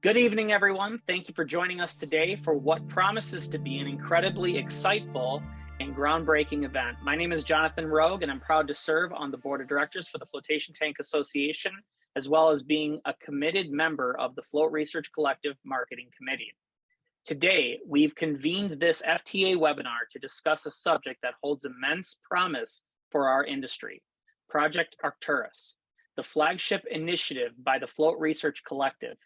Good evening, everyone. Thank you for joining us today for what promises to be an incredibly exciteful and groundbreaking event. My name is Jonathan Rogue, and I'm proud to serve on the board of directors for the Floatation Tank Association, as well as being a committed member of the Float Research Collective Marketing Committee. Today, we've convened this FTA webinar to discuss a subject that holds immense promise for our industry, Project Arcturus, the flagship initiative by the Float Research Collective.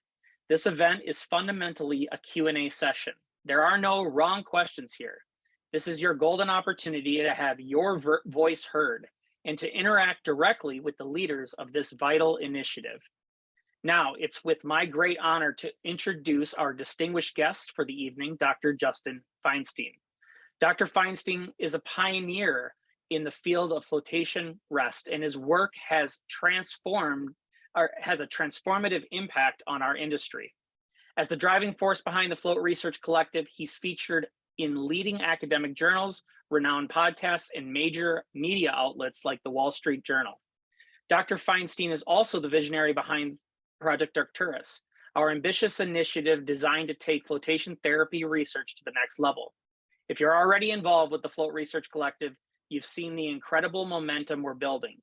This event is fundamentally a Q&A session. There are no wrong questions here. This is your golden opportunity to have your voice heard and to interact directly with the leaders of this vital initiative. Now, it's with my great honor to introduce our distinguished guest for the evening, Dr. Justin Feinstein. Dr. Feinstein is a pioneer in the field of flotation rest, and his work has a transformative impact on our industry. As the driving force behind the Float Research Collective, he's featured in leading academic journals, renowned podcasts, and major media outlets like the Wall Street Journal. Dr. Feinstein is also the visionary behind Project Arcturus, our ambitious initiative designed to take flotation therapy research to the next level. If you're already involved with the Float Research Collective, you've seen the incredible momentum we're building.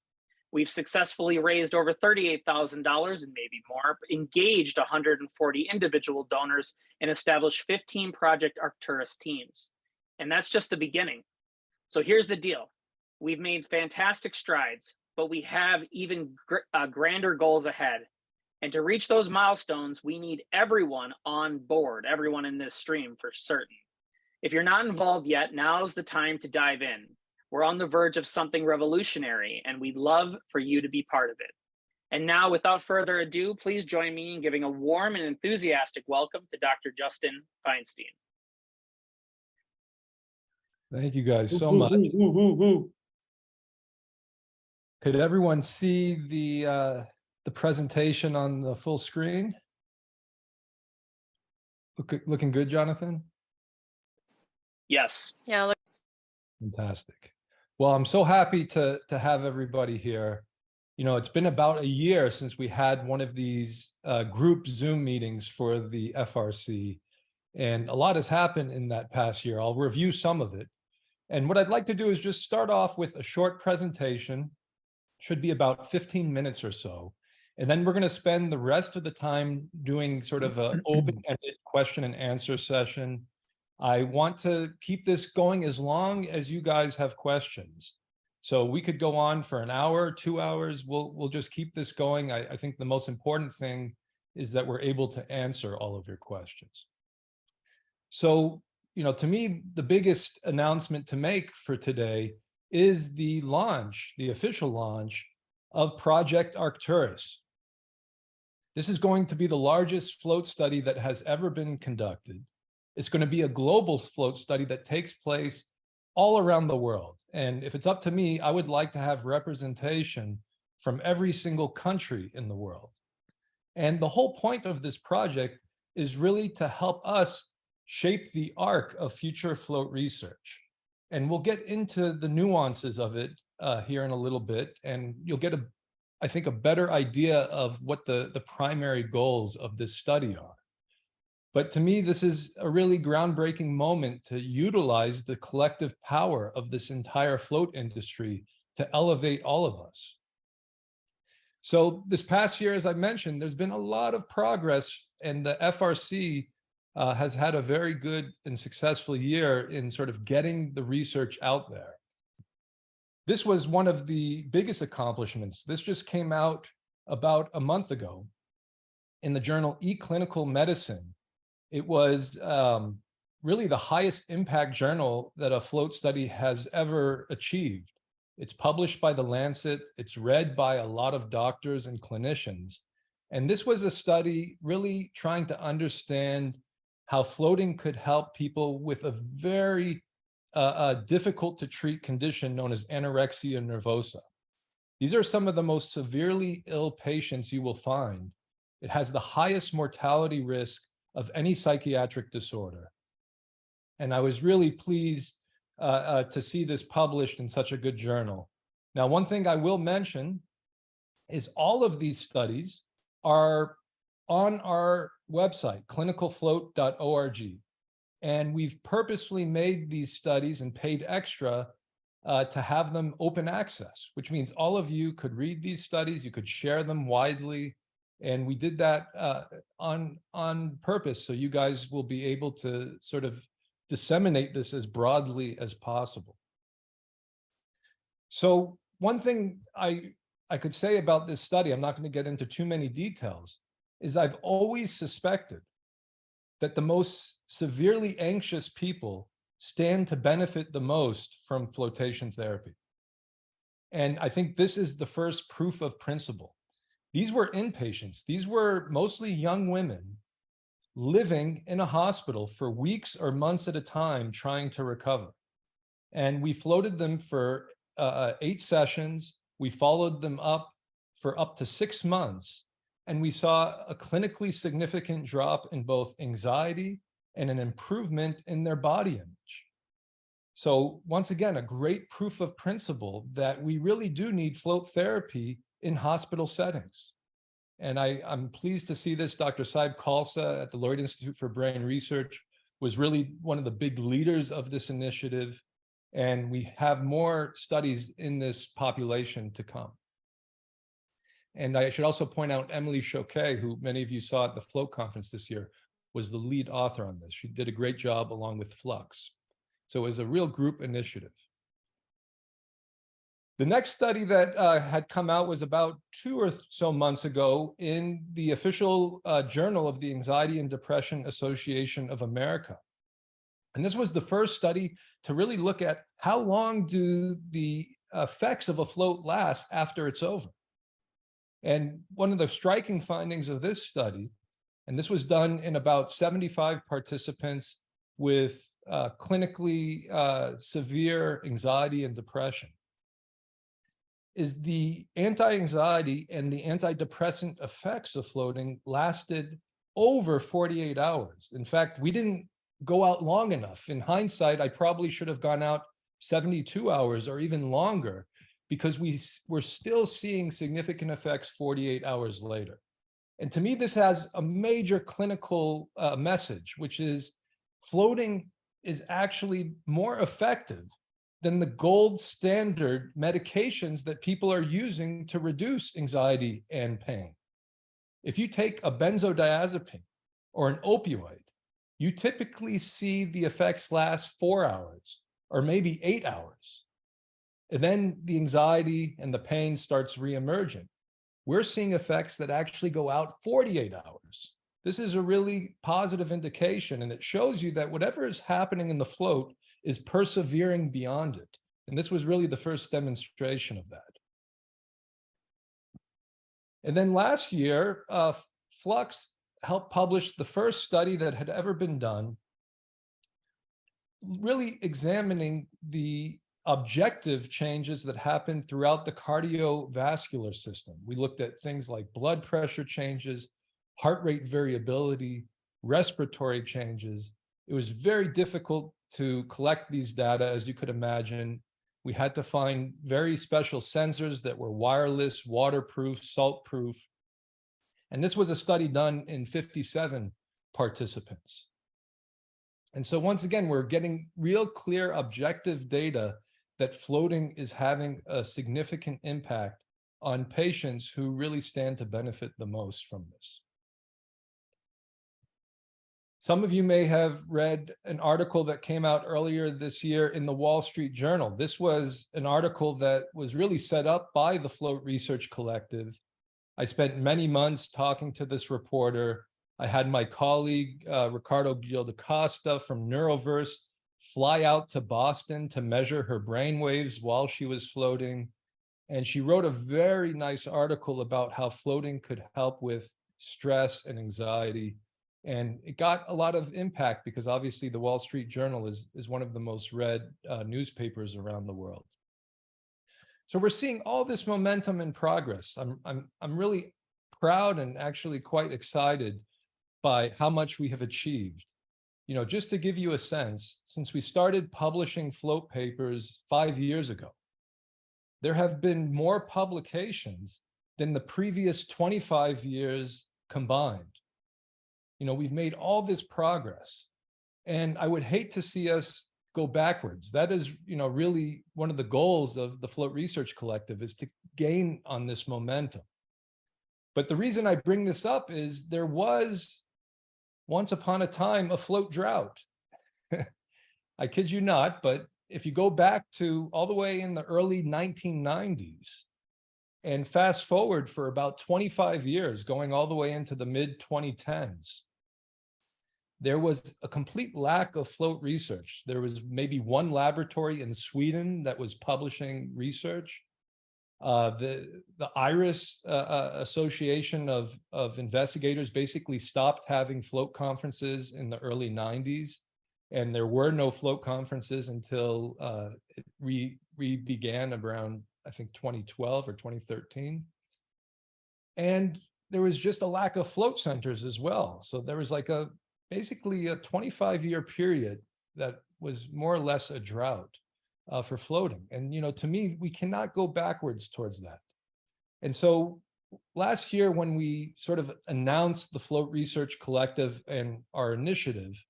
We've successfully raised over $38,000 and maybe more, engaged 140 individual donors, and established 15 Project Arcturus teams. And that's just the beginning. So here's the deal. We've made fantastic strides, but we have even grander goals ahead. And to reach those milestones, we need everyone on board, everyone in this stream for certain. If you're not involved yet, now's the time to dive in. We're on the verge of something revolutionary, and we'd love for you to be part of it. And now, without further ado, please join me in giving a warm and enthusiastic welcome to Dr. Justin Feinstein. Thank you guys so much. Could everyone see the presentation on the full screen? Looking good, Jonathan? Yes. Yeah. Fantastic. Well, I'm so happy to have everybody here. You know, it's been about a year since we had one of these group Zoom meetings for the FRC, and a lot has happened in that past year. I'll review some of it. And what I'd like to do is just start off with a short presentation, should be about 15 minutes or so. And then we're going to spend the rest of the time doing sort of an open-ended question and answer session. I want to keep this going as long as you guys have questions. So we could go on for an hour, 2 hours. We'll just keep this going. I think the most important thing is that we're able to answer all of your questions. So, you know, to me, the biggest announcement to make for today is the launch, the official launch of Project Arcturus. This is going to be the largest float study that has ever been conducted. It's going to be a global float study that takes place all around the world. And if it's up to me, I would like to have representation from every single country in the world. And the whole point of this project is really to help us shape the arc of future float research. And we'll get into the nuances of it here in a little bit, and you'll get, I think, a better idea of what the primary goals of this study are. But to me, this is a really groundbreaking moment to utilize the collective power of this entire float industry to elevate all of us. So this past year, as I mentioned, there's been a lot of progress, and the FRC has had a very good and successful year in sort of getting the research out there. This was one of the biggest accomplishments. This just came out about a month ago in the journal eClinical Medicine. It was really the highest impact journal that a float study has ever achieved. It's published by The Lancet. It's read by a lot of doctors and clinicians. And this was a study really trying to understand how floating could help people with a very difficult to treat condition known as anorexia nervosa. These are some of the most severely ill patients you will find. It has the highest mortality risk of any psychiatric disorder. And I was really pleased to see this published in such a good journal. Now, one thing I will mention is all of these studies are on our website, clinicalfloat.org. And we've purposefully made these studies and paid extra to have them open access, which means all of you could read these studies, you could share them widely. And we did that on purpose, so you guys will be able to sort of disseminate this as broadly as possible. So one thing I could say about this study, I'm not going to get into too many details, is I've always suspected that the most severely anxious people stand to benefit the most from flotation therapy. And I think this is the first proof of principle. These were inpatients. These were mostly young women living in a hospital for weeks or months at a time trying to recover. And we floated them for 8 sessions. We followed them up for up to 6 months. And we saw a clinically significant drop in both anxiety and an improvement in their body image. So once again, a great proof of principle that we really do need float therapy in hospital settings. And I'm pleased to see this. Dr. Saib Khalsa at the Lloyd Institute for Brain Research was really one of the big leaders of this initiative. And we have more studies in this population to come. And I should also point out Emily Choquet, who many of you saw at the Float conference this year, was the lead author on this. She did a great job along with Flux. So it was a real group initiative. The next study that had come out was about 2 or so months ago in the official journal of the Anxiety and Depression Association of America. And this was the first study to really look at how long do the effects of a float last after it's over. And one of the striking findings of this study, and this was done in about 75 participants with clinically severe anxiety and depression, is the anti-anxiety and the antidepressant effects of floating lasted over 48 hours. In fact, we didn't go out long enough. In hindsight, I probably should have gone out 72 hours or even longer, because we were still seeing significant effects 48 hours later. And to me, this has a major clinical message, which is floating is actually more effective than the gold standard medications that people are using to reduce anxiety and pain. If you take a benzodiazepine or an opioid, you typically see the effects last 4 hours or maybe 8 hours. And then the anxiety and the pain starts reemerging. We're seeing effects that actually go out 48 hours. This is a really positive indication, and it shows you that whatever is happening in the float is persevering beyond it. And this was really the first demonstration of that. And then last year, Flux helped publish the first study that had ever been done, really examining the objective changes that happen throughout the cardiovascular system. We looked at things like blood pressure changes, heart rate variability, respiratory changes. It was very difficult to collect these data, as you could imagine. We had to find very special sensors that were wireless, waterproof, salt-proof. And this was a study done in 57 participants. And so once again, we're getting real clear objective data that floating is having a significant impact on patients who really stand to benefit the most from this. Some of you may have read an article that came out earlier this year in the Wall Street Journal. This was an article that was really set up by the Float Research Collective. I spent many months talking to this reporter. I had my colleague, Ricardo Gil da Costa from Neuroverse, fly out to Boston to measure her brain waves while she was floating. And she wrote a very nice article about how floating could help with stress and anxiety. And it got a lot of impact because obviously the Wall Street Journal is one of the most read newspapers around the world. So we're seeing all this momentum and progress. I'm really proud and actually quite excited by how much we have achieved. You know, just to give you a sense, since we started publishing float papers 5 years ago, there have been more publications than the previous 25 years combined. We've made all this progress, and I would hate to see us go backwards. That is, really one of the goals of the Float Research Collective, is to gain on this momentum. But the reason I bring this up is there was, once upon a time, a float drought. I kid you not, but if you go back to all the way in the early 1990s and fast forward for about 25 years, going all the way into the mid 2010s, there was a complete lack of float research. There was maybe one laboratory in Sweden that was publishing research. The IRIS Association of Investigators basically stopped having float conferences in the early 90s, and there were no float conferences until it began around, I think, 2012 or 2013. And there was just a lack of float centers as well. So there was like basically a 25-year period that was more or less a drought for floating. And, to me, we cannot go backwards towards that. And so last year, when we sort of announced the Float Research Collective and our initiative,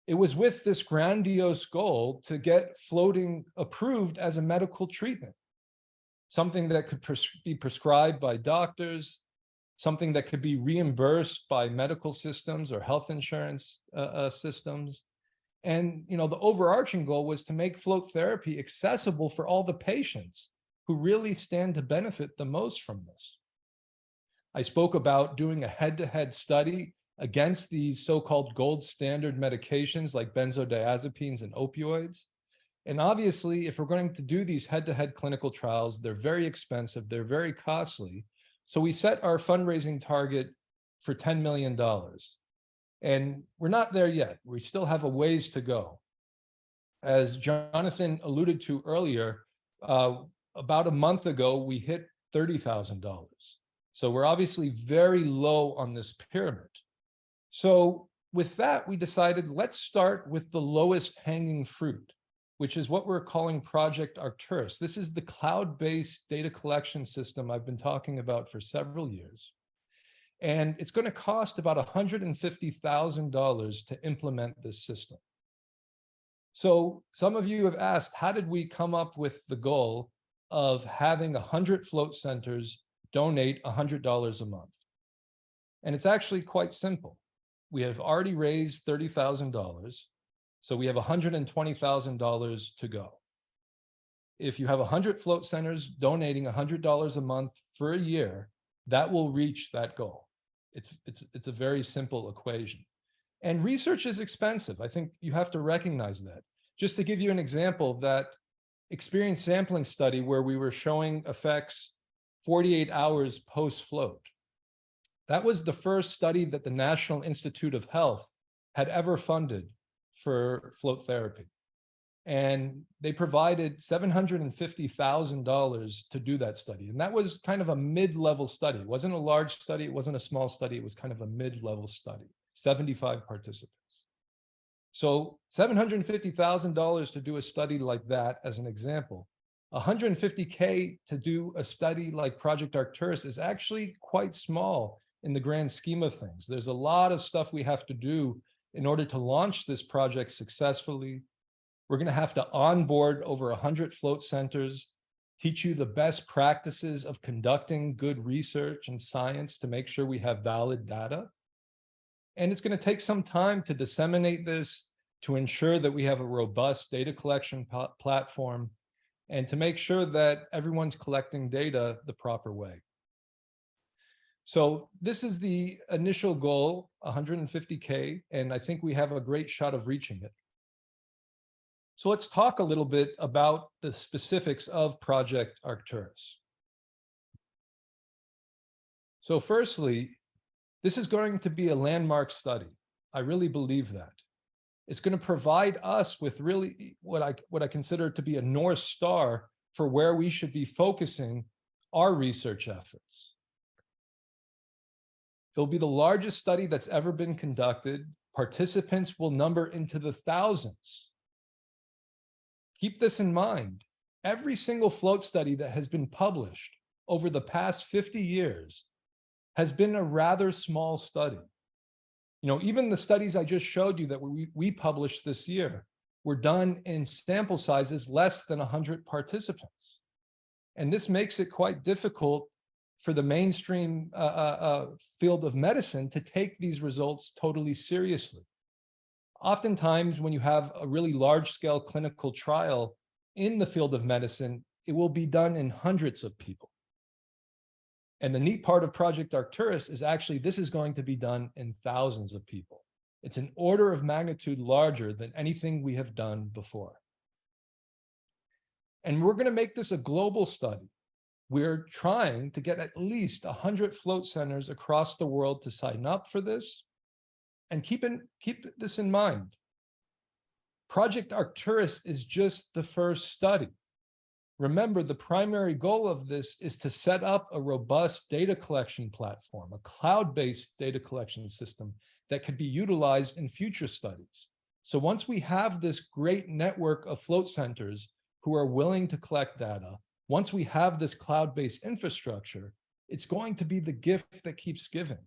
it was with this grandiose goal to get floating approved as a medical treatment, something that could be prescribed by doctors, something that could be reimbursed by medical systems or health insurance systems. And, the overarching goal was to make float therapy accessible for all the patients who really stand to benefit the most from this. I spoke about doing a head-to-head study against these so-called gold standard medications like benzodiazepines and opioids. And obviously, if we're going to do these head-to-head clinical trials, they're very expensive, they're very costly. So we set our fundraising target for $10 million. And we're not there yet. We still have a ways to go. As Jonathan alluded to earlier, about a month ago, we hit $30,000. So we're obviously very low on this pyramid. So with that, we decided, let's start with the lowest hanging fruit, which is what we're calling Project Arcturus. This is the cloud-based data collection system I've been talking about for several years. And it's going to cost about $150,000 to implement this system. So some of you have asked, how did we come up with the goal of having 100 float centers donate $100 a month? And it's actually quite simple. We have already raised $30,000. So we have $120,000 to go. If you have 100 float centers donating $100 a month for a year, that will reach that goal. It's a very simple equation. And research is expensive. I think you have to recognize that. Just to give you an example, that experience sampling study where we were showing effects 48 hours post-float, that was the first study that the National Institute of Health had ever funded for float therapy. And they provided $750,000 to do that study. And that was kind of a mid-level study. It wasn't a large study. It wasn't a small study. It was kind of a mid-level study, 75 participants. So $750,000 to do a study like that, as an example. $150K to do a study like Project Arcturus is actually quite small in the grand scheme of things. There's a lot of stuff we have to do in order to launch this project successfully. We're going to have to onboard over 100 float centers, teach you the best practices of conducting good research and science to make sure we have valid data. And it's going to take some time to disseminate this, to ensure that we have a robust data collection platform, and to make sure that everyone's collecting data the proper way. So this is the initial goal, 150K, and I think we have a great shot of reaching it. So let's talk a little bit about the specifics of Project Arcturus. So firstly, this is going to be a landmark study. I really believe that. It's going to provide us with really what I consider to be a North Star for where we should be focusing our research efforts. It'll be the largest study that's ever been conducted. Participants will number into the thousands. Keep this in mind. Every single float study that has been published over the past 50 years has been a rather small study. Even the studies I just showed you that we published this year were done in sample sizes less than 100 participants. And this makes it quite difficult for the mainstream field of medicine to take these results totally seriously. Oftentimes, when you have a really large-scale clinical trial in the field of medicine, it will be done in hundreds of people. And the neat part of Project Arcturus is actually this is going to be done in thousands of people. It's an order of magnitude larger than anything we have done before. And we're going to make this a global study. We're trying to get at least 100 float centers across the world to sign up for this. And keep this in mind. Project Arcturus is just the first study. Remember, the primary goal of this is to set up a robust data collection platform, a cloud-based data collection system that could be utilized in future studies. So once we have this great network of float centers who are willing to collect data, once we have this cloud-based infrastructure, it's going to be the gift that keeps giving.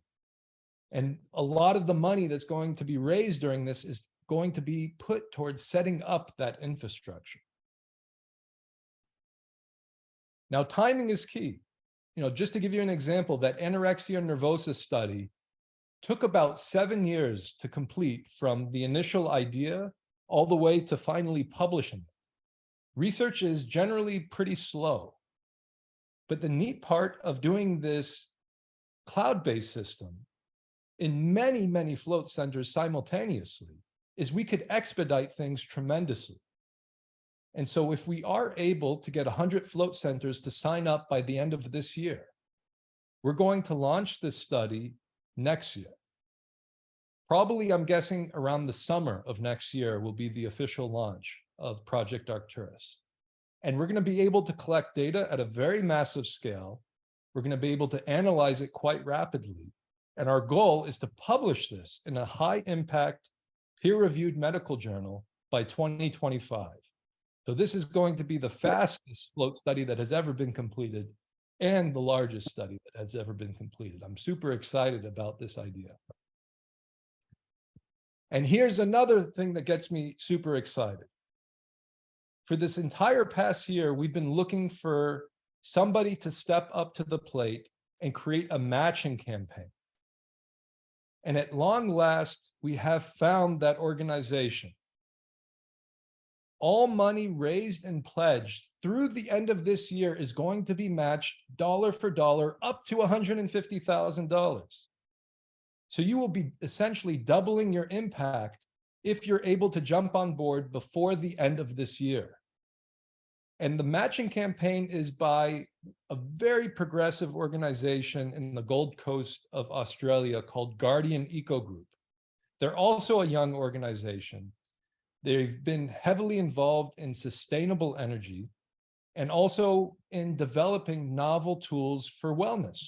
And a lot of the money that's going to be raised during this is going to be put towards setting up that infrastructure. Now, timing is key. Just to give you an example, that anorexia nervosa study took about 7 years to complete from the initial idea all the way to finally publishing it. Research is generally pretty slow. But the neat part of doing this cloud-based system in many, many float centers simultaneously is we could expedite things tremendously. And so if we are able to get 100 float centers to sign up by the end of this year, we're going to launch this study next year. Probably, I'm guessing, around the summer of next year will be the official launch of Project Arcturus. And we're going to be able to collect data at a very massive scale. We're going to be able to analyze it quite rapidly. And our goal is to publish this in a high-impact, peer-reviewed medical journal by 2025. So this is going to be the fastest float study that has ever been completed and the largest study that has ever been completed. I'm super excited about this idea. And here's another thing that gets me super excited. For this entire past year, we've been looking for somebody to step up to the plate and create a matching campaign. And at long last, we have found that organization. All money raised and pledged through the end of this year is going to be matched dollar for dollar up to $150,000. So you will be essentially doubling your impact if you're able to jump on board before the end of this year. And the matching campaign is by a very progressive organization in the Gold Coast of Australia called Guardian Eco Group. They're also a young organization. They've been heavily involved in sustainable energy and also in developing novel tools for wellness.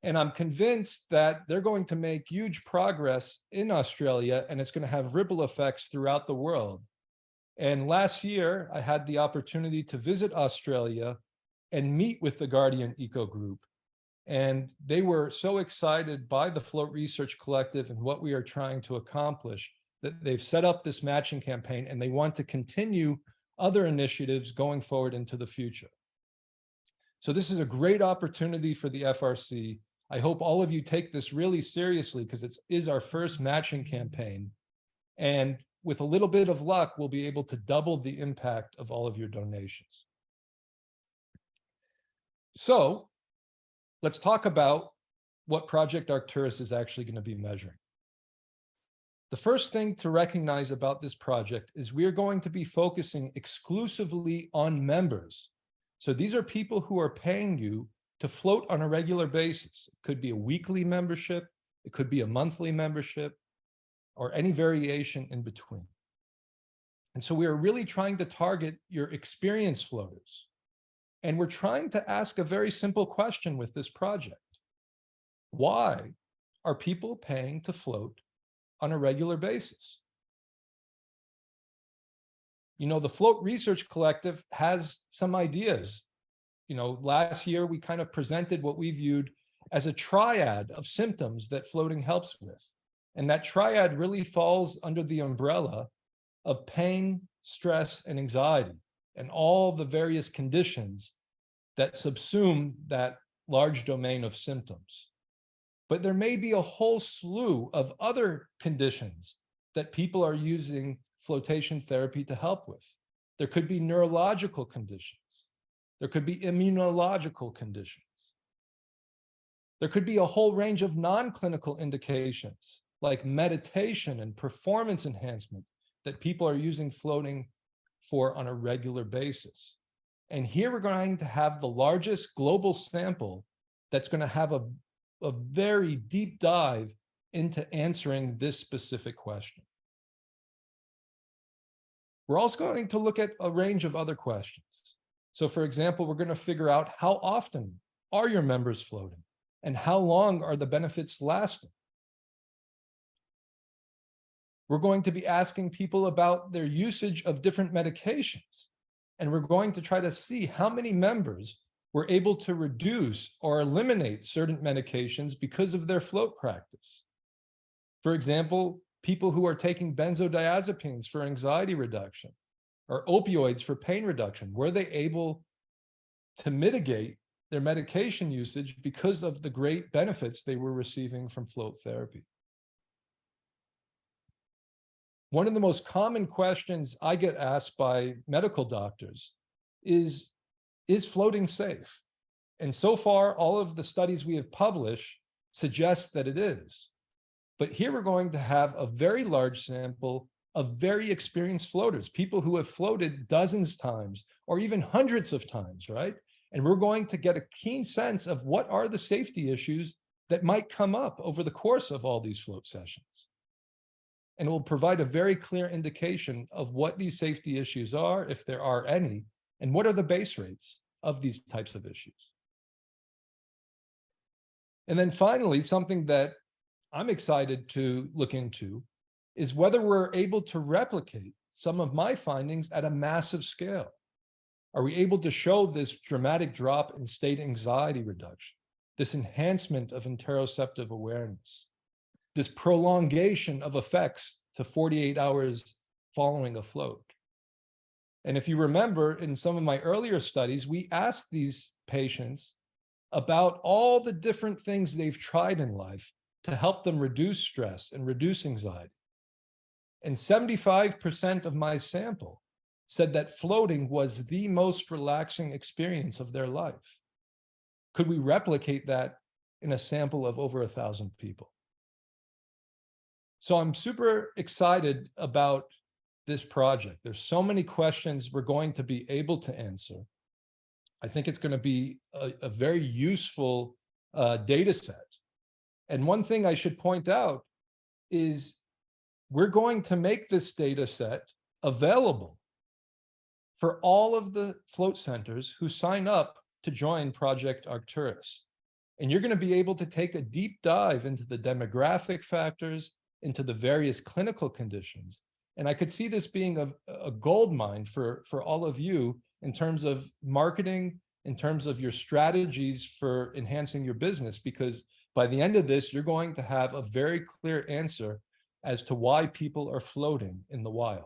And I'm convinced that they're going to make huge progress in Australia, and it's going to have ripple effects throughout the world. And last year, I had the opportunity to visit Australia and meet with the Guardian Eco Group. And they were so excited by the Float Research Collective and what we are trying to accomplish that they've set up this matching campaign, and they want to continue other initiatives going forward into the future. So this is a great opportunity for the FRC. I hope all of you take this really seriously because it is our first matching campaign. And with a little bit of luck, we'll be able to double the impact of all of your donations. So let's talk about what Project Arcturus is actually going to be measuring. The first thing to recognize about this project is we are going to be focusing exclusively on members. So these are people who are paying you to float on a regular basis. It could be a weekly membership, it could be a monthly membership, or any variation in between. And so we are really trying to target your experienced floaters. And we're trying to ask a very simple question with this project. Why are people paying to float on a regular basis? The Float Research Collective has some ideas. Last year we kind of presented what we viewed as a triad of symptoms that floating helps with. And that triad really falls under the umbrella of pain, stress, and anxiety, and all the various conditions that subsume that large domain of symptoms. But there may be a whole slew of other conditions that people are using flotation therapy to help with. There could be neurological conditions. There could be immunological conditions. There could be a whole range of non-clinical indications like meditation and performance enhancement that people are using floating for on a regular basis. And here we're going to have the largest global sample that's going to have a very deep dive into answering this specific question. We're also going to look at a range of other questions. So for example, we're going to figure out how often are your members floating and how long are the benefits lasting? We're going to be asking people about their usage of different medications. And we're going to try to see how many members were able to reduce or eliminate certain medications because of their float practice. For example, people who are taking benzodiazepines for anxiety reduction or opioids for pain reduction, were they able to mitigate their medication usage because of the great benefits they were receiving from float therapy? One of the most common questions I get asked by medical doctors is floating safe? And so far, all of the studies we have published suggest that it is. But here we're going to have a very large sample of very experienced floaters, people who have floated dozens of times or even hundreds of times, right? And we're going to get a keen sense of what are the safety issues that might come up over the course of all these float sessions. And it will provide a very clear indication of what these safety issues are, if there are any, and what are the base rates of these types of issues. And then finally, something that I'm excited to look into is whether we're able to replicate some of my findings at a massive scale. Are we able to show this dramatic drop in state anxiety reduction, this enhancement of interoceptive awareness, this prolongation of effects to 48 hours following a float? And if you remember, in some of my earlier studies, we asked these patients about all the different things they've tried in life to help them reduce stress and reduce anxiety. And 75% of my sample said that floating was the most relaxing experience of their life. Could we replicate that in a sample of over 1,000 people? So I'm super excited about this project. There's so many questions we're going to be able to answer. I think it's going to be a very useful data set. And one thing I should point out is we're going to make this data set available for all of the float centers who sign up to join Project Arcturus. And you're going to be able to take a deep dive into the demographic factors, into the various clinical conditions. And I could see this being a gold mine for all of you in terms of marketing, in terms of your strategies for enhancing your business, because by the end of this, you're going to have a very clear answer as to why people are floating in the wild.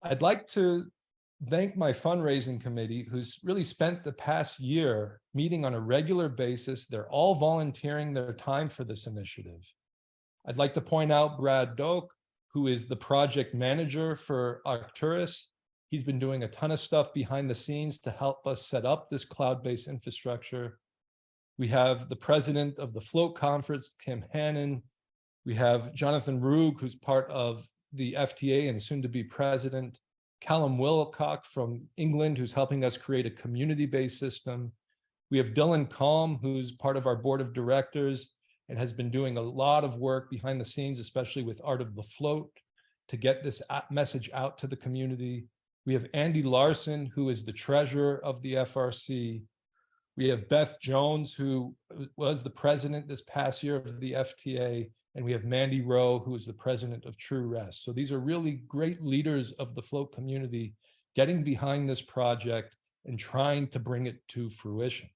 I'd like to thank my fundraising committee, who's really spent the past year meeting on a regular basis. They're all volunteering their time for this initiative. I'd like to point out Brad Doak, who is the project manager for Arcturus. He's been doing a ton of stuff behind the scenes to help us set up this cloud-based infrastructure. We have the president of the Float Conference, Kim Hannon. We have Jonathan Rugg, who's part of the FTA and soon to be president. Callum Wilcock from England, who's helping us create a community-based system. We have Dylan Calm, who's part of our board of directors and has been doing a lot of work behind the scenes, especially with Art of the Float, to get this message out to the community. We have Andy Larson, who is the treasurer of the FRC. We have Beth Jones, who was the president this past year of the FTA. And we have Mandy Rowe, who is the president of True Rest. So these are really great leaders of the float community getting behind this project and trying to bring it to fruition.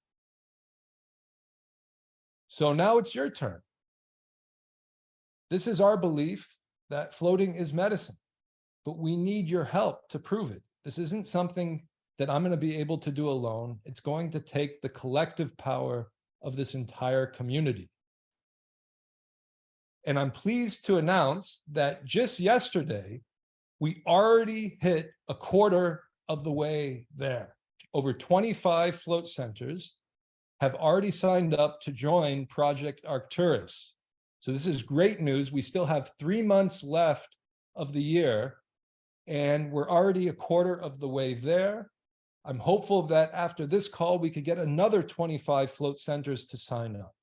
So now it's your turn. This is our belief that floating is medicine, but we need your help to prove it. This isn't something that I'm going to be able to do alone. It's going to take the collective power of this entire community. And I'm pleased to announce that just yesterday, we already hit a quarter of the way there. Over 25 float centers have already signed up to join Project Arcturus. So this is great news. We still have 3 months left of the year, and we're already a quarter of the way there. I'm hopeful that after this call, we could get another 25 float centers to sign up.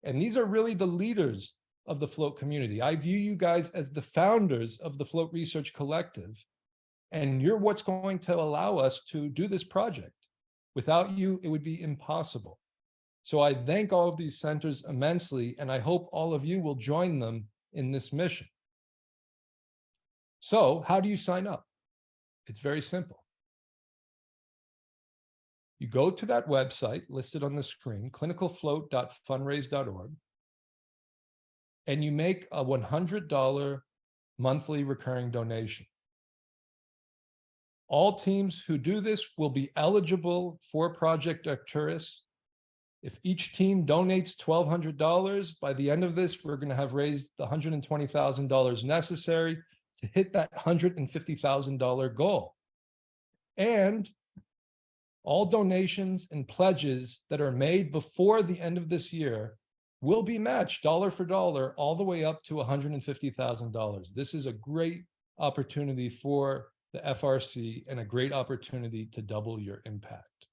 And these are really the leaders of the float community. I view you guys as the founders of the Float Research Collective, and you're what's going to allow us to do this project. Without you, it would be impossible. So I thank all of these centers immensely, and I hope all of you will join them in this mission. So how do you sign up? It's very simple. You go to that website listed on the screen, clinicalfloat.fundraise.org, and you make a $100 monthly recurring donation. All teams who do this will be eligible for Project Arcturus. If each team donates $1,200, by the end of this, we're going to have raised the $120,000 necessary to hit that $150,000 goal. And all donations and pledges that are made before the end of this year will be matched dollar for dollar all the way up to $150,000. This is a great opportunity for the FRC and a great opportunity to double your impact.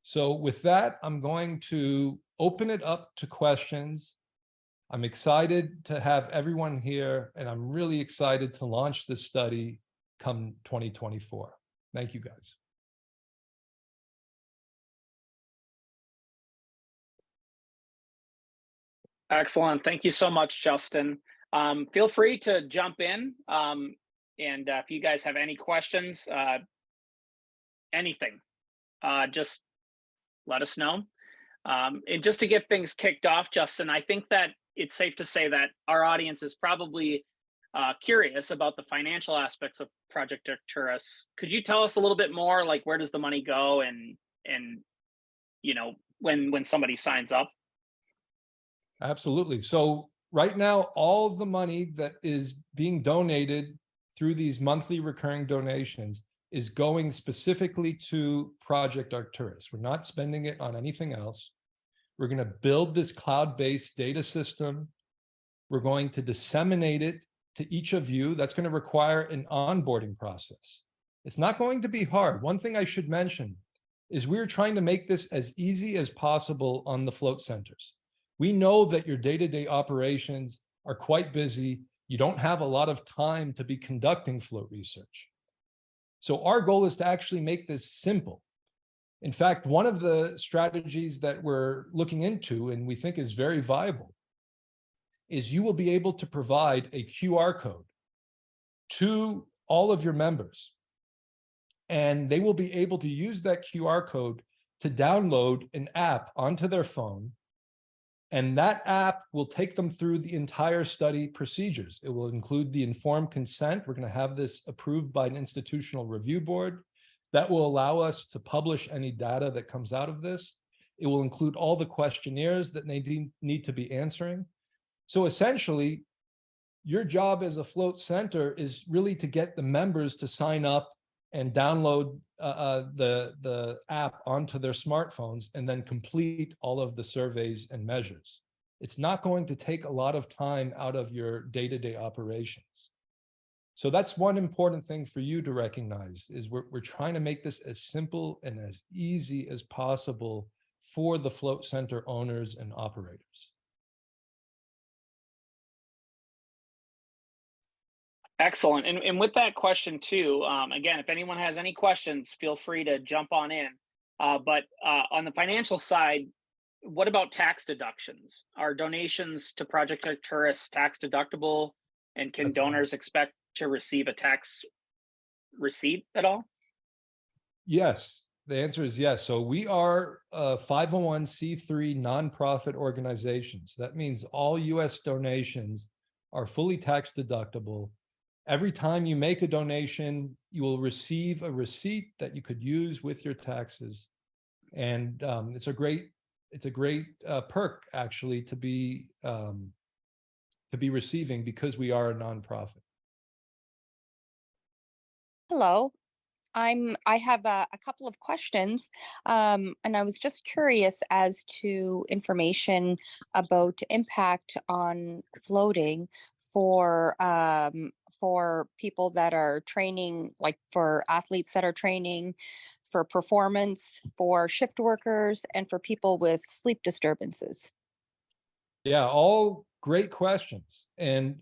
So with that, I'm going to open it up to questions. I'm excited to have everyone here, and I'm really excited to launch this study come 2024. Thank you, guys. Excellent. Thank you so much, Justin. Feel free to jump in. And if you guys have any questions, anything, just let us know. And just to get things kicked off, Justin, I think that it's safe to say that our audience is probably curious about the financial aspects of Project Arcturus. Could you tell us a little bit more, like where does the money go, and you know, when somebody signs up? Absolutely. So right now, all of the money that is being donated through these monthly recurring donations is going specifically to Project Arcturus. We're not spending it on anything else. We're going to build this cloud-based data system. We're going to disseminate it to each of you. That's going to require an onboarding process. It's not going to be hard. One thing I should mention is we're trying to make this as easy as possible on the float centers. We know that your day-to-day operations are quite busy. You don't have a lot of time to be conducting float research. So our goal is to actually make this simple. In fact, one of the strategies that we're looking into and we think is very viable is you will be able to provide a QR code to all of your members. And they will be able to use that QR code to download an app onto their phone. And that app will take them through the entire study procedures. It will include the informed consent. We're going to have this approved by an institutional review board that will allow us to publish any data that comes out of this. It will include all the questionnaires that they need to be answering. So essentially, your job as a float center is really to get the members to sign up and download the app onto their smartphones and then complete all of the surveys and measures. It's not going to take a lot of time out of your day-to-day operations. So that's one important thing for you to recognize is we're trying to make this as simple and as easy as possible for the float center owners and operators. Excellent. And with that question too, again, if anyone has any questions, feel free to jump on in. But on the financial side, what about tax deductions? Are donations to Project Arcturus tax deductible? And can donors expect to receive a tax receipt at all? Yes, The answer is yes. So we are 501c3 nonprofit organizations. That means all US donations are fully tax deductible. Every time you make a donation, you will receive a receipt that you could use with your taxes. And it's a great perk actually to be receiving because we are a nonprofit. Hello. I have a couple of questions, and I was just curious as to information about impact on floating for people that are training, like for athletes that are training, for performance, for shift workers, and for people with sleep disturbances. Yeah, all great questions. And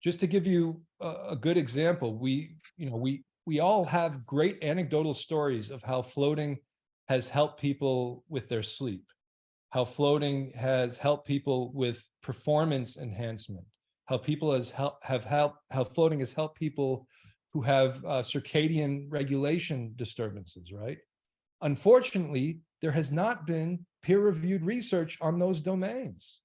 just to give you a good example, we all have great anecdotal stories of how floating has helped people with their sleep, how floating has helped people with performance enhancement, how floating has helped people who have circadian regulation disturbances, right? Unfortunately, there has not been peer-reviewed research on those domains.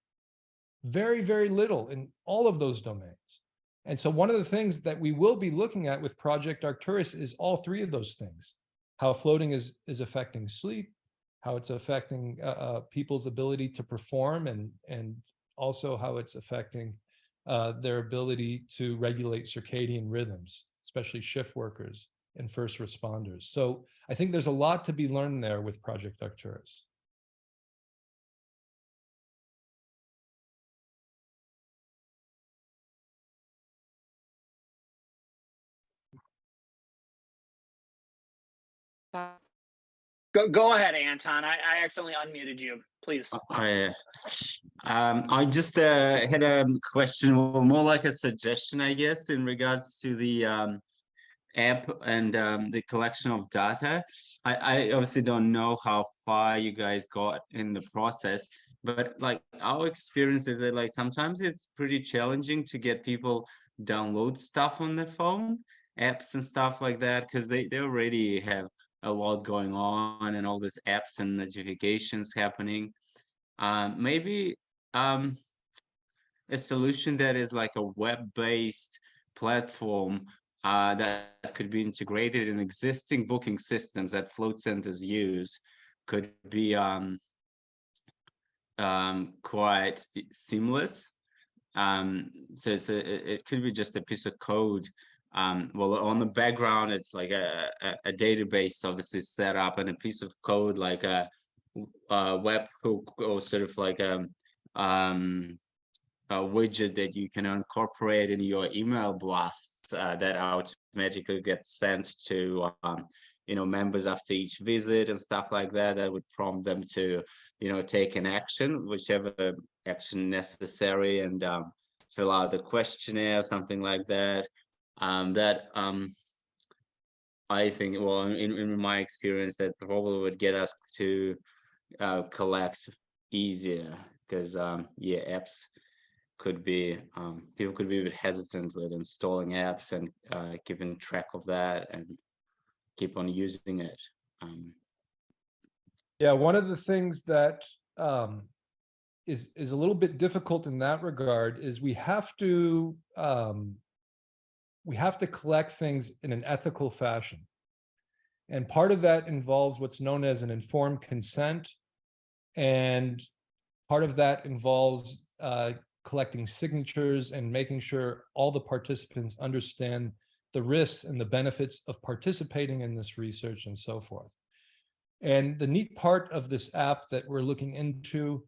Very, very little in all of those domains. And so one of the things that we will be looking at with Project Arcturus is all three of those things: how floating is affecting sleep, how it's affecting people's ability to perform, and also how it's affecting their ability to regulate circadian rhythms, especially shift workers and first responders. So I think there's a lot to be learned there with Project Arcturus. Go ahead, Anton. I accidentally unmuted you. Please. I just had a question, or more like a suggestion, I guess, in regards to the app and the collection of data. I obviously don't know how far you guys got in the process, but like our experience is that like sometimes it's pretty challenging to get people download stuff on their phone, apps and stuff like that, because they already have a lot going on and all these apps and notifications happening. Maybe a solution that is like a web-based platform that could be integrated in existing booking systems that float centers use could be quite seamless. So it could be just a piece of code. Well, on the background, it's like a database obviously set up, and a piece of code like a webhook, or sort of like a widget that you can incorporate in your email blasts that automatically gets sent to members after each visit and stuff like that. That would prompt them to take an action, whichever action necessary, and fill out a questionnaire or something like that. I think, well, in my experience, that probably would get us to collect easier, because apps could be people could be a bit hesitant with installing apps and keeping track of that and keep on using it. Yeah, one of the things that is a little bit difficult in that regard is we have to collect things in an ethical fashion. And part of that involves what's known as an informed consent. And part of that involves collecting signatures and making sure all the participants understand the risks and the benefits of participating in this research and so forth. And the neat part of this app that we're looking into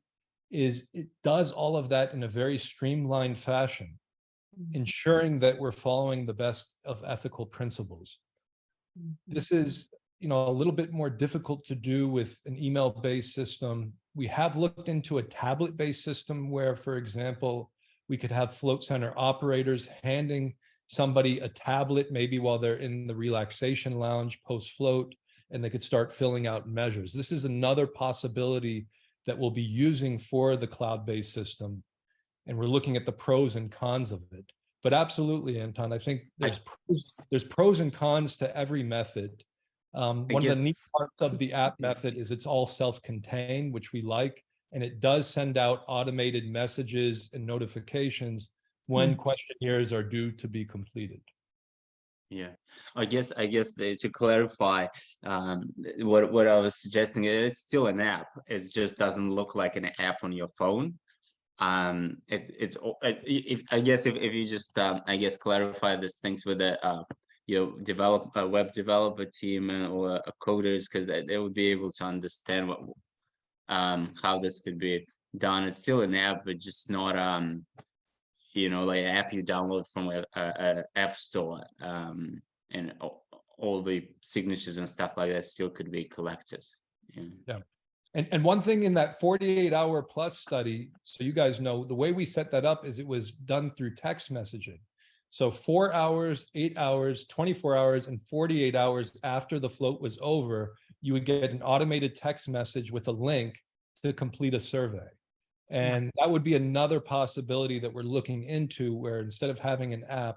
is it does all of that in a very streamlined fashion, ensuring that we're following the best of ethical principles. This is, a little bit more difficult to do with an email-based system. We have looked into a tablet-based system where, for example, we could have float center operators handing somebody a tablet, maybe while they're in the relaxation lounge post-float, and they could start filling out measures. This is another possibility that we'll be using for the cloud-based system. And we're looking at the pros and cons of it. But absolutely, Anton, I think there's pros and cons to every method. One of the neat parts of the app method is it's all self-contained, which we like, and it does send out automated messages and notifications when questionnaires are due to be completed. Yeah, I guess to clarify, what I was suggesting, it's still an app. It just doesn't look like an app on your phone. If I guess if you just I guess clarify these things with a web developer team or coders, because they would be able to understand what how this could be done. It's still an app, but just not like an app you download from a app store, and all the signatures and stuff like that still could be collected. Yeah. And one thing in that 48-hour plus study, so you guys know, the way we set that up is it was done through text messaging. So 4 hours, 8 hours, 24 hours, and 48 hours after the float was over, you would get an automated text message with a link to complete a survey. And that would be another possibility that we're looking into, where instead of having an app,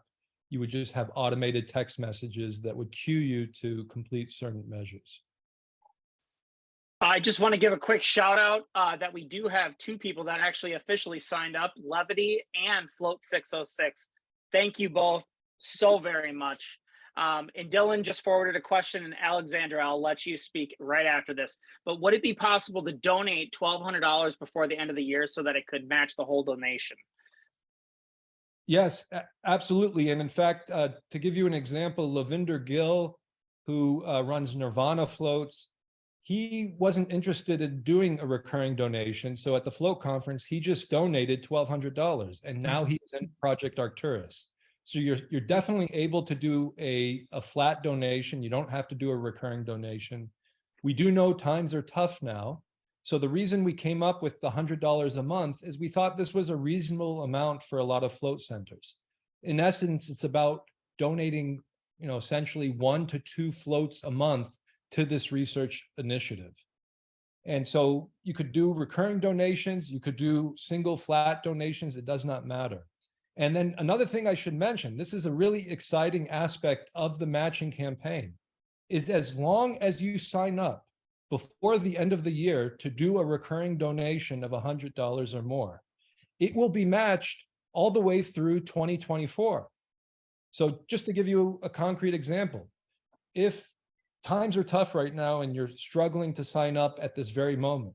you would just have automated text messages that would cue you to complete certain measures. I just want to give a quick shout out that we do have 2 people that actually officially signed up, Levity and Float 606. Thank you both so very much. And Dylan just forwarded a question, and Alexandra, I'll let you speak right after this. But would it be possible to donate $1,200 before the end of the year so that it could match the whole donation? Yes, absolutely. And in fact, to give you an example, Lavinder Gill, who runs Nirvana Floats, he wasn't interested in doing a recurring donation. So at the Float conference, he just donated $1,200, and now he's in Project Arcturus. So you're definitely able to do a flat donation. You don't have to do a recurring donation. We do know times are tough now. So the reason we came up with the $100 a month is we thought this was a reasonable amount for a lot of float centers. In essence, it's about donating, essentially 1 to 2 floats a month to this research initiative. And so you could do recurring donations, you could do single flat donations, it does not matter. And then another thing I should mention, this is a really exciting aspect of the matching campaign, is as long as you sign up before the end of the year to do a recurring donation of $100 or more, it will be matched all the way through 2024. So just to give you a concrete example, if times are tough right now and you're struggling to sign up at this very moment,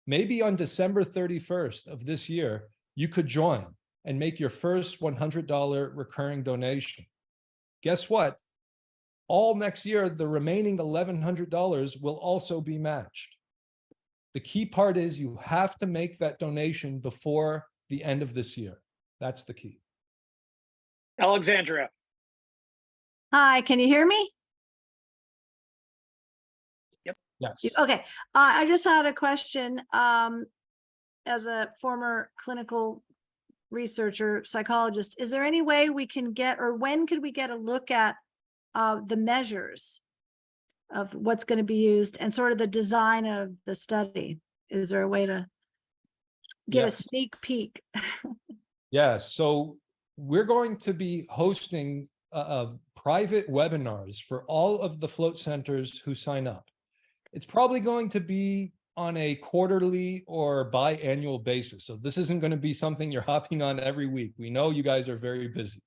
maybe on December 31st of this year, you could join and make your first $100 recurring donation. Guess what? All next year, the remaining $1,100 will also be matched. The key part is you have to make that donation before the end of this year. That's the key. Alexandra. Hi, can you hear me? Yep. Yes. Okay. I just had a question. As a former clinical researcher, psychologist, is there any way we can get, or when could we get a look at the measures of what's going to be used and sort of the design of the study? Is there a way to get a sneak peek? Yes. So we're going to be hosting private webinars for all of the float centers who sign up. It's probably going to be on a quarterly or biannual basis. So this isn't going to be something you're hopping on every week. We know you guys are very busy.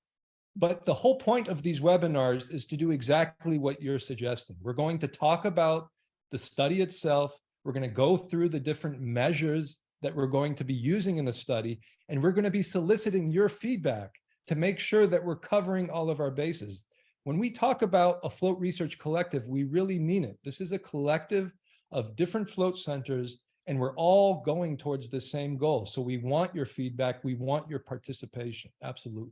But the whole point of these webinars is to do exactly what you're suggesting. We're going to talk about the study itself. We're going to go through the different measures that we're going to be using in the study, and we're going to be soliciting your feedback to make sure that we're covering all of our bases. When we talk about a float research collective, we really mean it. This is a collective of different float centers, and we're all going towards the same goal. So we want your feedback. We want your participation. Absolutely.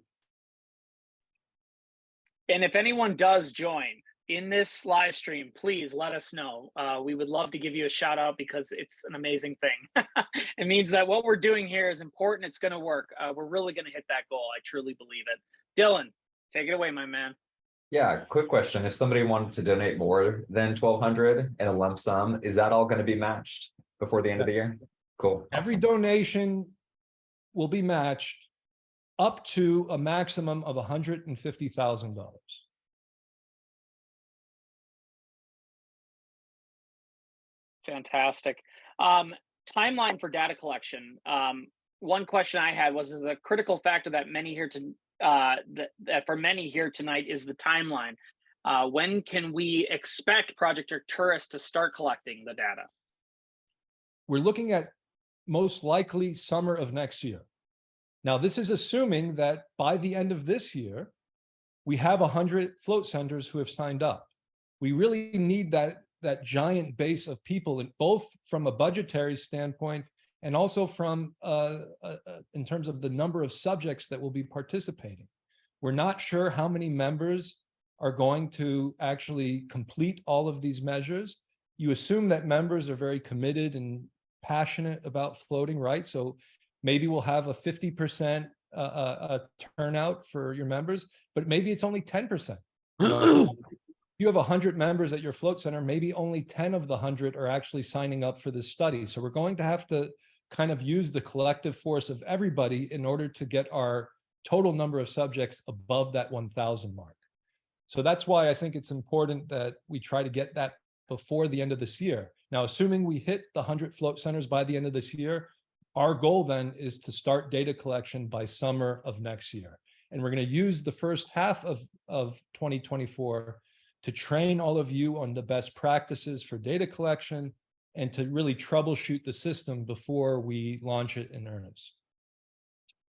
And if anyone does join in this live stream, please let us know. We would love to give you a shout out because it's an amazing thing. It means that what we're doing here is important. It's going to work. We're really going to hit that goal. I truly believe it. Dylan, take it away, my man. Yeah, quick question. If somebody wanted to donate more than $1,200 in a lump sum, is that all going to be matched before the end of the year? Cool. Every Awesome. donation will be matched up to a maximum of $150,000. Fantastic. Timeline for data collection. One question I had was the critical factor that many here that for many here tonight is the timeline. When can we expect Project Arcturus to start collecting the data? We're looking at most likely summer of next year. Now, this is assuming that by the end of this year, we have 100 float centers who have signed up. We really need that giant base of people, both from a budgetary standpoint and also from in terms of the number of subjects that will be participating. We're not sure how many members are going to actually complete all of these measures. You assume that members are very committed and passionate about floating, right? So maybe we'll have a 50% turnout for your members, but maybe it's only 10%. You know, you have 100 members at your float center, maybe only 10 of the 100 are actually signing up for this study. So we're going to have to kind of use the collective force of everybody in order to get our total number of subjects above that 1,000 mark. So that's why I think it's important that we try to get that before the end of this year. Now, assuming we hit the 100 float centers by the end of this year, our goal then is to start data collection by summer of next year. And we're going to use the first half of 2024 to train all of you on the best practices for data collection and to really troubleshoot the system before we launch it in earnest.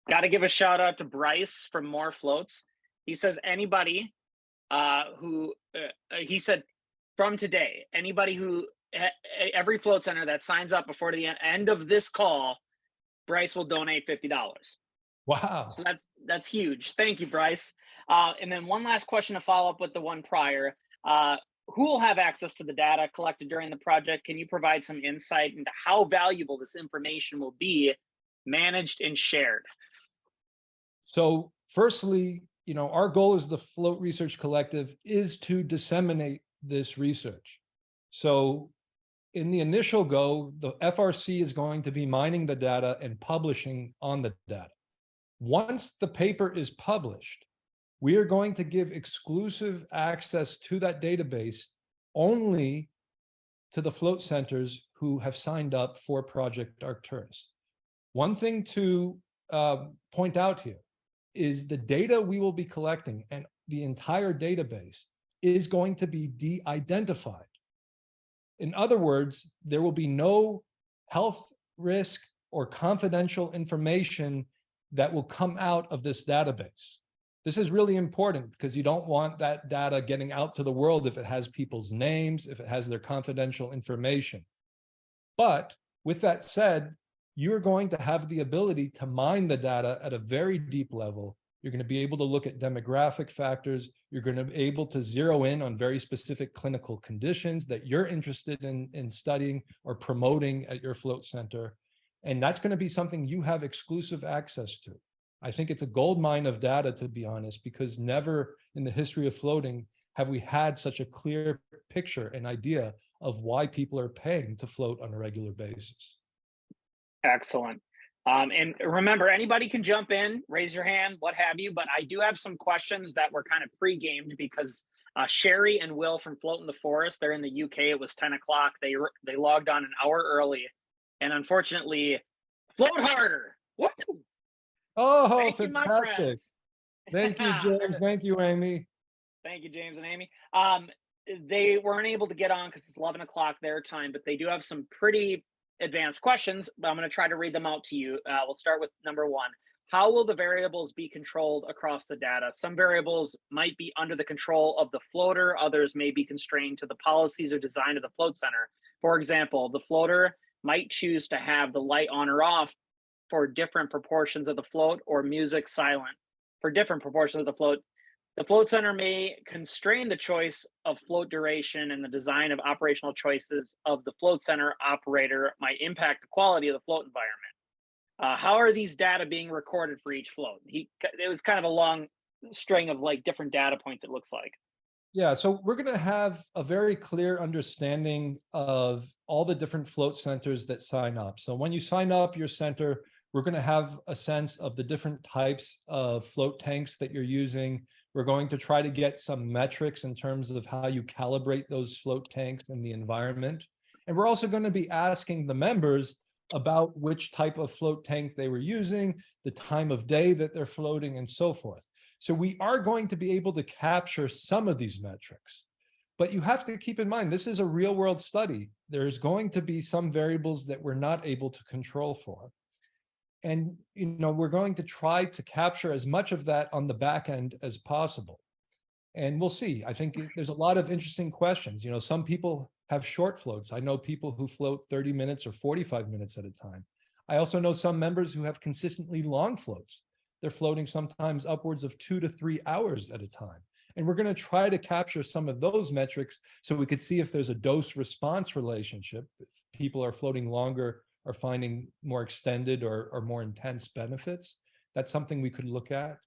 Got to give a shout out to Bryce from More Floats. He says anybody he said from today, anybody who, every float center that signs up before the end of this call, Bryce will donate $50. Wow. So that's huge. Thank you, Bryce. And then one last question to follow up with the one prior. Who will have access to the data collected during the project? Can you provide some insight into how valuable this information will be managed and shared? So firstly, you know, our goal as the Float Research Collective is to disseminate this research. So in the initial go, the FRC is going to be mining the data and publishing on the data. Once the paper is published, we are going to give exclusive access to that database only to the float centers who have signed up for Project Arcturus. One thing to point out here is the data we will be collecting and the entire database is going to be de-identified. In other words, there will be no health risk or confidential information that will come out of this database. This is really important because you don't want that data getting out to the world if it has people's names, if it has their confidential information. But with that said, you're going to have the ability to mine the data at a very deep level. You're going to be able to look at demographic factors. You're going to be able to zero in on very specific clinical conditions that you're interested in studying or promoting at your float center. And that's going to be something you have exclusive access to. I think it's a gold mine of data, to be honest, because never in the history of floating have we had such a clear picture and idea of why people are paying to float on a regular basis. Excellent. And remember, anybody can jump in, raise your hand, what have you, but I do have some questions that were kind of pre-gamed because Sherry and Will from Float in the Forest, they're in the UK, it was 10 o'clock. They logged on an hour early. And unfortunately, float harder. Woo! Oh, Thank you, fantastic. Thank you, James. Thank you, Amy. Thank you, James and Amy. They weren't able to get on because it's 11 o'clock their time, but they do have some pretty advanced questions. But I'm going to try to read them out to you. We'll start with number one. How will the variables be controlled across the data? Some variables might be under the control of the floater. Others may be constrained to the policies or design of the float center. For example, the floater might choose to have the light on or off for different proportions of the float or music silent for different proportions of the float. The float center may constrain the choice of float duration, and the design of operational choices of the float center operator might impact the quality of the float environment. How are these data being recorded for each float? It was kind of a long string of like different data points, it looks like. Yeah, so we're going to have a very clear understanding of all the different float centers that sign up. So when you sign up your center, we're going to have a sense of the different types of float tanks that you're using. We're going to try to get some metrics in terms of how you calibrate those float tanks in the environment. And we're also going to be asking the members about which type of float tank they were using, the time of day that they're floating, and so forth. So we are going to be able to capture some of these metrics. But you have to keep in mind, this is a real world study. There's going to be some variables that we're not able to control for. And we're going to try to capture as much of that on the back end as possible. And we'll see. I think there's a lot of interesting questions. Some people have short floats. I know people who float 30 minutes or 45 minutes at a time. I also know some members who have consistently long floats. They're floating sometimes upwards of 2 to 3 hours at a time. And we're going to try to capture some of those metrics so we could see if there's a dose response relationship. If people are floating longer, are finding more extended or more intense benefits. That's something we could look at.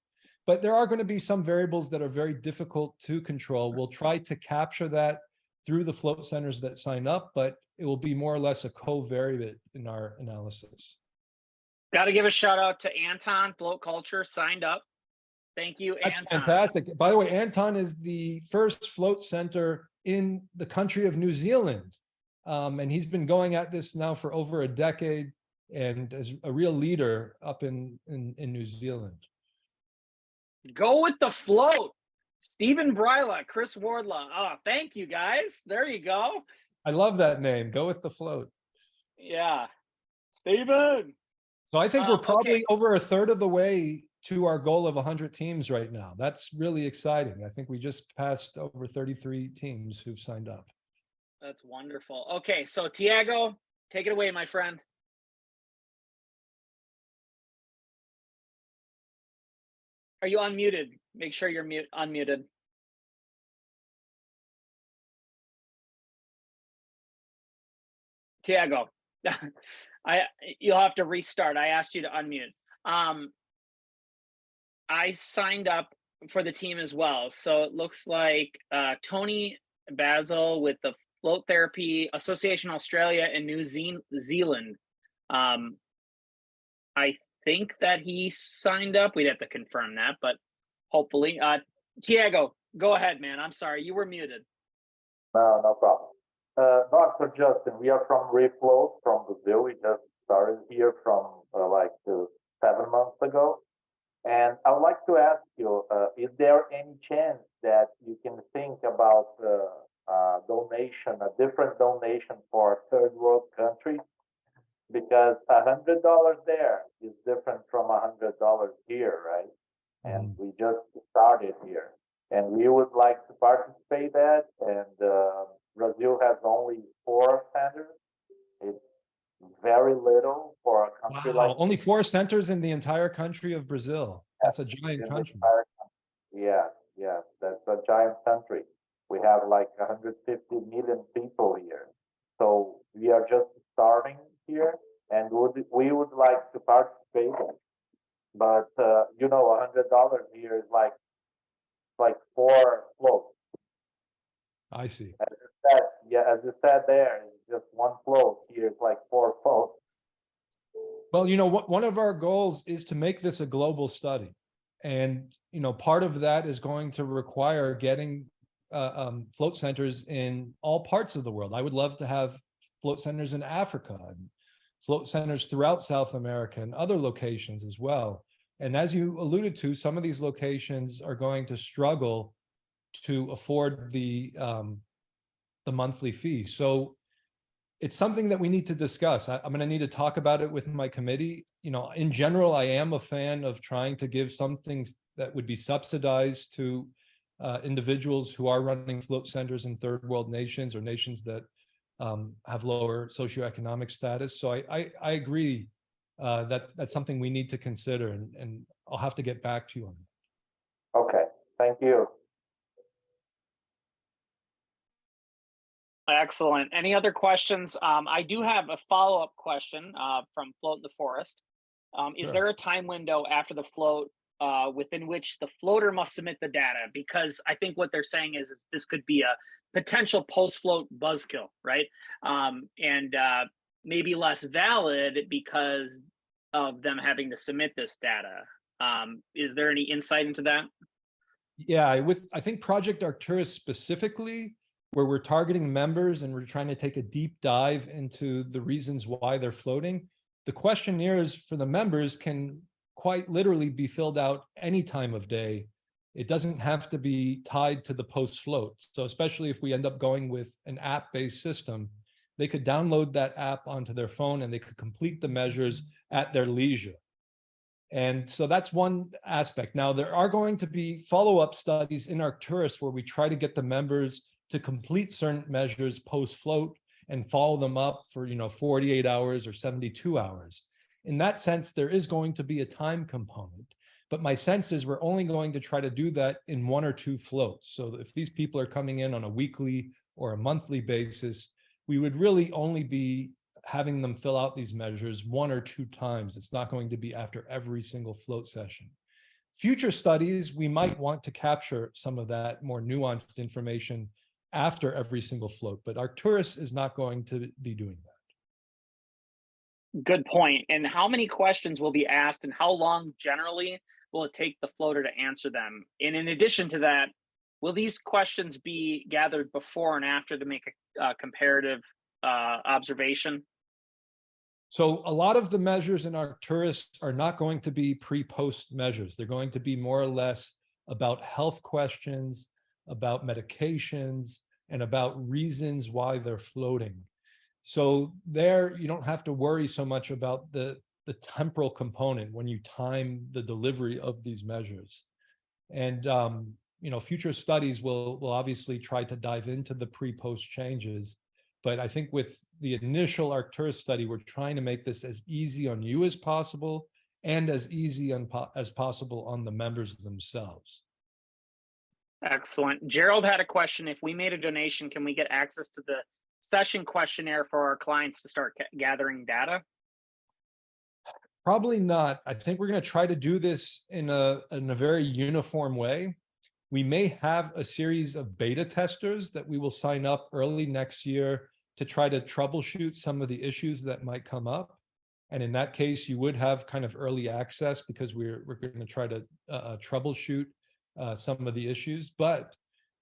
But there are going to be some variables that are very difficult to control. We'll try to capture that through the float centers that sign up, but it will be more or less a covariate in our analysis. Got to give a shout out to Anton, Float Culture, signed up. Thank you, That's Anton. fantastic. By the way, Anton is the first float center in the country of New Zealand. And he's been going at this now for over a decade and is a real leader up in New Zealand. Go with the float. Stephen Bryla, Chris Wardlaw. Oh, thank you guys. There you go. I love that name. Go with the float. Yeah. Stephen. So I think we're probably okay. over a third of the way to our goal of 100 teams right now. That's really exciting. I think we just passed over 33 teams who've signed up. That's wonderful. Okay, so Tiago, take it away, my friend. Are you unmuted? Make sure you're unmuted. Tiago, you'll have to restart. I asked you to unmute. I signed up for the team as well. So it looks like Tony Basil with the Float Therapy Association Australia and New Zealand. I think that he signed up. We'd have to confirm that, but hopefully. Tiago, go ahead, man. I'm sorry, you were muted. No problem. Dr. Justin, we are from Refloat from Brazil. We just started here from 7 months ago. And I would like to ask you, is there any chance that you can think about donation, a different donation for third world countries? Because $100 there is different from $100 here, right? And we just started here. And we would like to participate that. And Brazil has only 4 centers. It's very little for a country like only 4 centers in the entire country of Brazil. That's a giant country. Yeah, that's a giant country. We have like 150 million people here. So we are just starting here, and we would like to participate. But $100 here is like 4 floats. I see. As you said there, it's just 1 float. Here it's like 4 floats. Well, one of our goals is to make this a global study. And, part of that is going to require getting float centers in all parts of the world. I would love to have float centers in Africa and float centers throughout South America and other locations as well. And as you alluded to, some of these locations are going to struggle to afford the monthly fee. So it's something that we need to discuss. I'm going to need to talk about it with my committee. In general, I am a fan of trying to give something that would be subsidized to individuals who are running float centers in third world nations or nations that have lower socioeconomic status. So I agree that that's something we need to consider, and I'll have to get back to you on that. Okay, thank you. Excellent. Any other questions? I do have a follow-up question from Float in the Forest. Is Sure. there a time window after the float within which the floater must submit the data? Because I think what they're saying is this could be a potential post-float buzzkill, right? And maybe less valid because of them having to submit this data. Is there any insight into that? Yeah, I think Project Arcturus specifically, where we're targeting members and we're trying to take a deep dive into the reasons why they're floating. The questionnaires for the members can quite literally be filled out any time of day. It doesn't have to be tied to the post-float. So especially if we end up going with an app-based system, they could download that app onto their phone and they could complete the measures at their leisure. And so that's one aspect. Now, there are going to be follow-up studies in Arcturus where we try to get the members to complete certain measures post-float and follow them up for 48 hours or 72 hours. In that sense, there is going to be a time component. But my sense is we're only going to try to do that in 1 or 2 floats. So if these people are coming in on a weekly or a monthly basis, we would really only be having them fill out these measures 1 or 2 times. It's not going to be after every single float session. Future studies, we might want to capture some of that more nuanced information after every single float, but Arcturus is not going to be doing that. Good point. And how many questions will be asked and how long generally will it take the floater to answer them? And in addition to that, will these questions be gathered before and after to make a comparative observation? So a lot of the measures in Arcturus are not going to be pre-post measures. They're going to be more or less about health questions, about medications, and about reasons why they're floating. So there, you don't have to worry so much about the temporal component when you time the delivery of these measures. And future studies will obviously try to dive into the pre-post changes. But I think with the initial Arcturus study, we're trying to make this as easy on you as possible and as easy as possible on the members themselves. Excellent. Gerald had a question. If we made a donation, can we get access to the session questionnaire for our clients to start gathering data? Probably not. I think we're going to try to do this in a very uniform way. We may have a series of beta testers that we will sign up early next year to try to troubleshoot some of the issues that might come up. And in that case, you would have kind of early access because we're going to try to troubleshoot some of the issues. But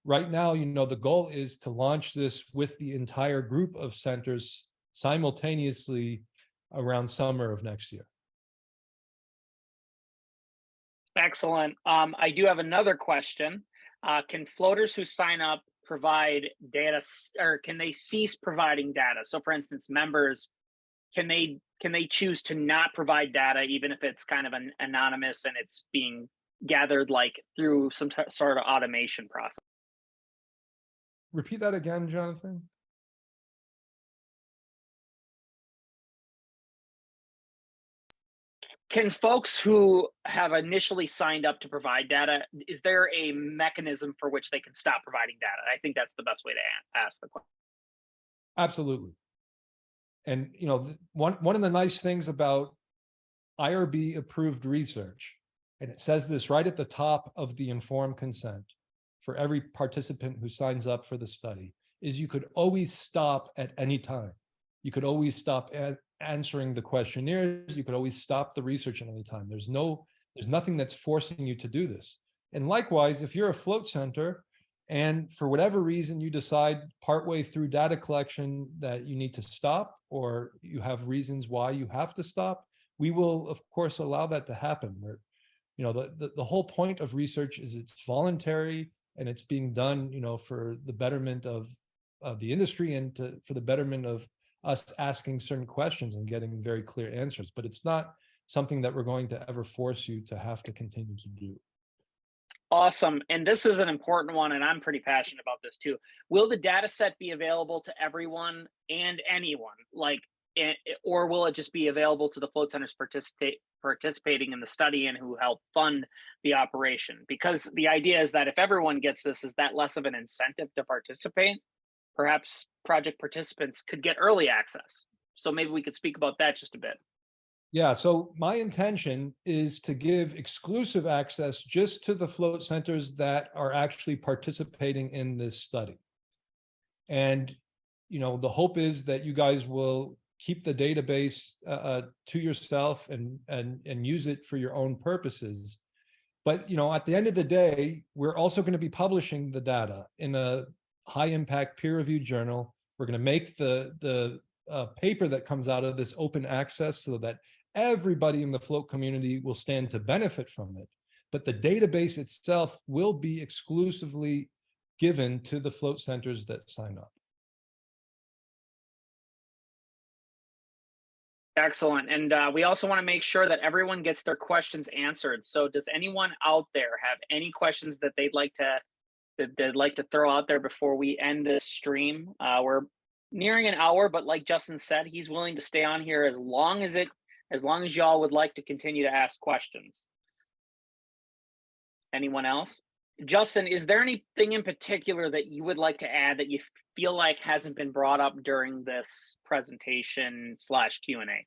right now, the goal is to launch this with the entire group of centers simultaneously around summer of next year. Excellent. I do have another question. Can floaters who sign up provide data, or can they cease providing data? So for instance, members, can they choose to not provide data even if it's kind of an anonymous and it's being gathered like through some sort of automation process? Repeat that again, Jonathan. Can folks who have initially signed up to provide data, is there a mechanism for which they can stop providing data? I think that's the best way to ask the question. Absolutely. And one of the nice things about IRB approved research, and it says this right at the top of the informed consent for every participant who signs up for the study, is you could always stop at any time. You could always stop answering the questionnaires. You could always stop the research at any time. There's nothing that's forcing you to do this. And likewise, if you're a float center and for whatever reason you decide partway through data collection that you need to stop, or you have reasons why you have to stop, we will of course allow that to happen. The whole point of research is it's voluntary and it's being done, for the betterment of the industry and for the betterment of us asking certain questions and getting very clear answers. But it's not something that we're going to ever force you to have to continue to do. Awesome. And this is an important one, and I'm pretty passionate about this too. Will the data set be available to everyone and anyone? Or will it just be available to the float centers participating in the study and who help fund the operation? Because the idea is that if everyone gets this, is that less of an incentive to participate? Perhaps project participants could get early access. So maybe we could speak about that just a bit. Yeah, so my intention is to give exclusive access just to the float centers that are actually participating in this study. And, the hope is that you guys will keep the database to yourself and use it for your own purposes. But, at the end of the day, we're also going to be publishing the data in a high impact peer reviewed journal. We're going to make the paper that comes out of this open access so that everybody in the float community will stand to benefit from it. But the database itself will be exclusively given to the float centers that sign up. Excellent. And we also want to make sure that everyone gets their questions answered. So does anyone out there have any questions that they'd like to throw out there before we end this stream? We're nearing an hour, but like Justin said, he's willing to stay on here as long as y'all would like to continue to ask questions. Anyone else? Justin, is there anything in particular that you would like to add that you feel like hasn't been brought up during this presentation / Q&A?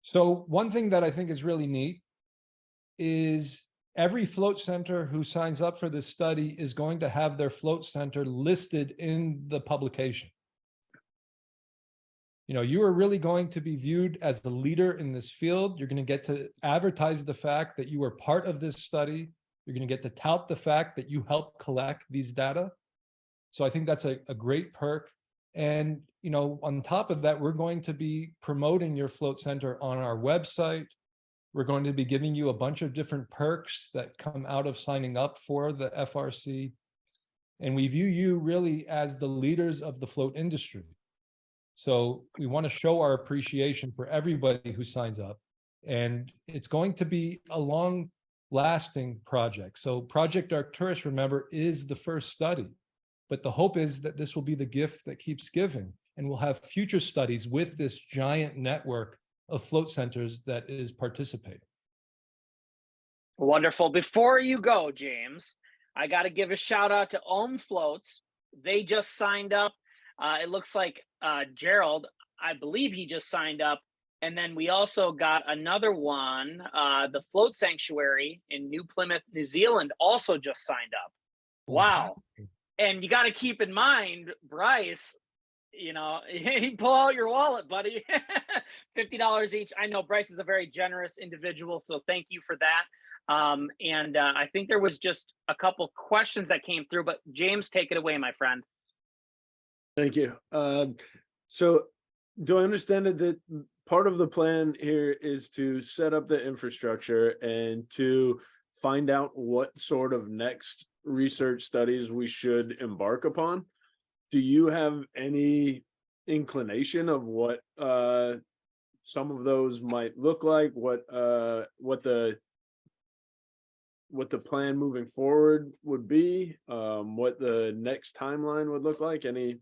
So one thing that I think is really neat is every float center who signs up for this study is going to have their float center listed in the publication. You know, you are really going to be viewed as the leader in this field. You're going to get to advertise the fact that you were part of this study. You're going to get to tout the fact that you helped collect these data. So I think that's a great perk. And, you know, on top of that, we're going to be promoting your float center on our website. We're going to be giving you a bunch of different perks that come out of signing up for the FRC. And we view you really as the leaders of the float industry. So we want to show our appreciation for everybody who signs up. And it's going to be a long-lasting project. So Project Arcturus, remember, is the first study. But the hope is that this will be the gift that keeps giving. And we'll have future studies with this giant network of float centers that is participating. Wonderful. Before you go, James, I got to give a shout out to Ohm Floats. They just signed up. It looks like Gerald, I believe he just signed up. And then we also got another one, the Float Sanctuary in New Plymouth, New Zealand, also just signed up. Wow. And you got to keep in mind, Bryce, you know, pull out your wallet, buddy. $50 each. I know Bryce is a very generous individual, so thank you for that. And I think there was just a couple questions that came through, but James, take it away, my friend. Thank you. So do I understand it that part of the plan here is to set up the infrastructure and to find out what sort of next research studies we should embark upon? Do you have any inclination of what some of those might look like? What the plan moving forward would be? What the next timeline would look like? Any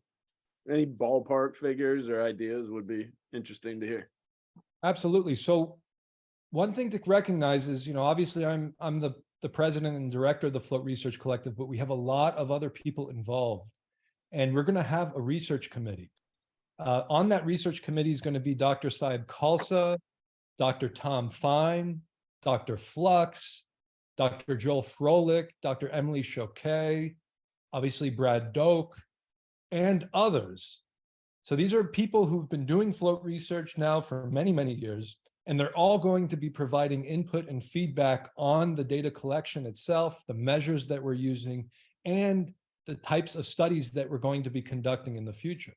ballpark figures or ideas would be interesting to hear. Absolutely. So one thing to recognize is, you know, obviously I'm the president and director of the Float Research Collective, but we have a lot of other people involved. And we're going to have a research committee. On that research committee is going to be Dr. Saib Khalsa, Dr. Tom Fine, Dr. Flux, Dr. Joel Froelich, Dr. Emily Choquet, obviously Brad Doak, and others. So these are people who've been doing float research now for many, many years, and they're all going to be providing input and feedback on the data collection itself, the measures that we're using, and the types of studies that we're going to be conducting in the future.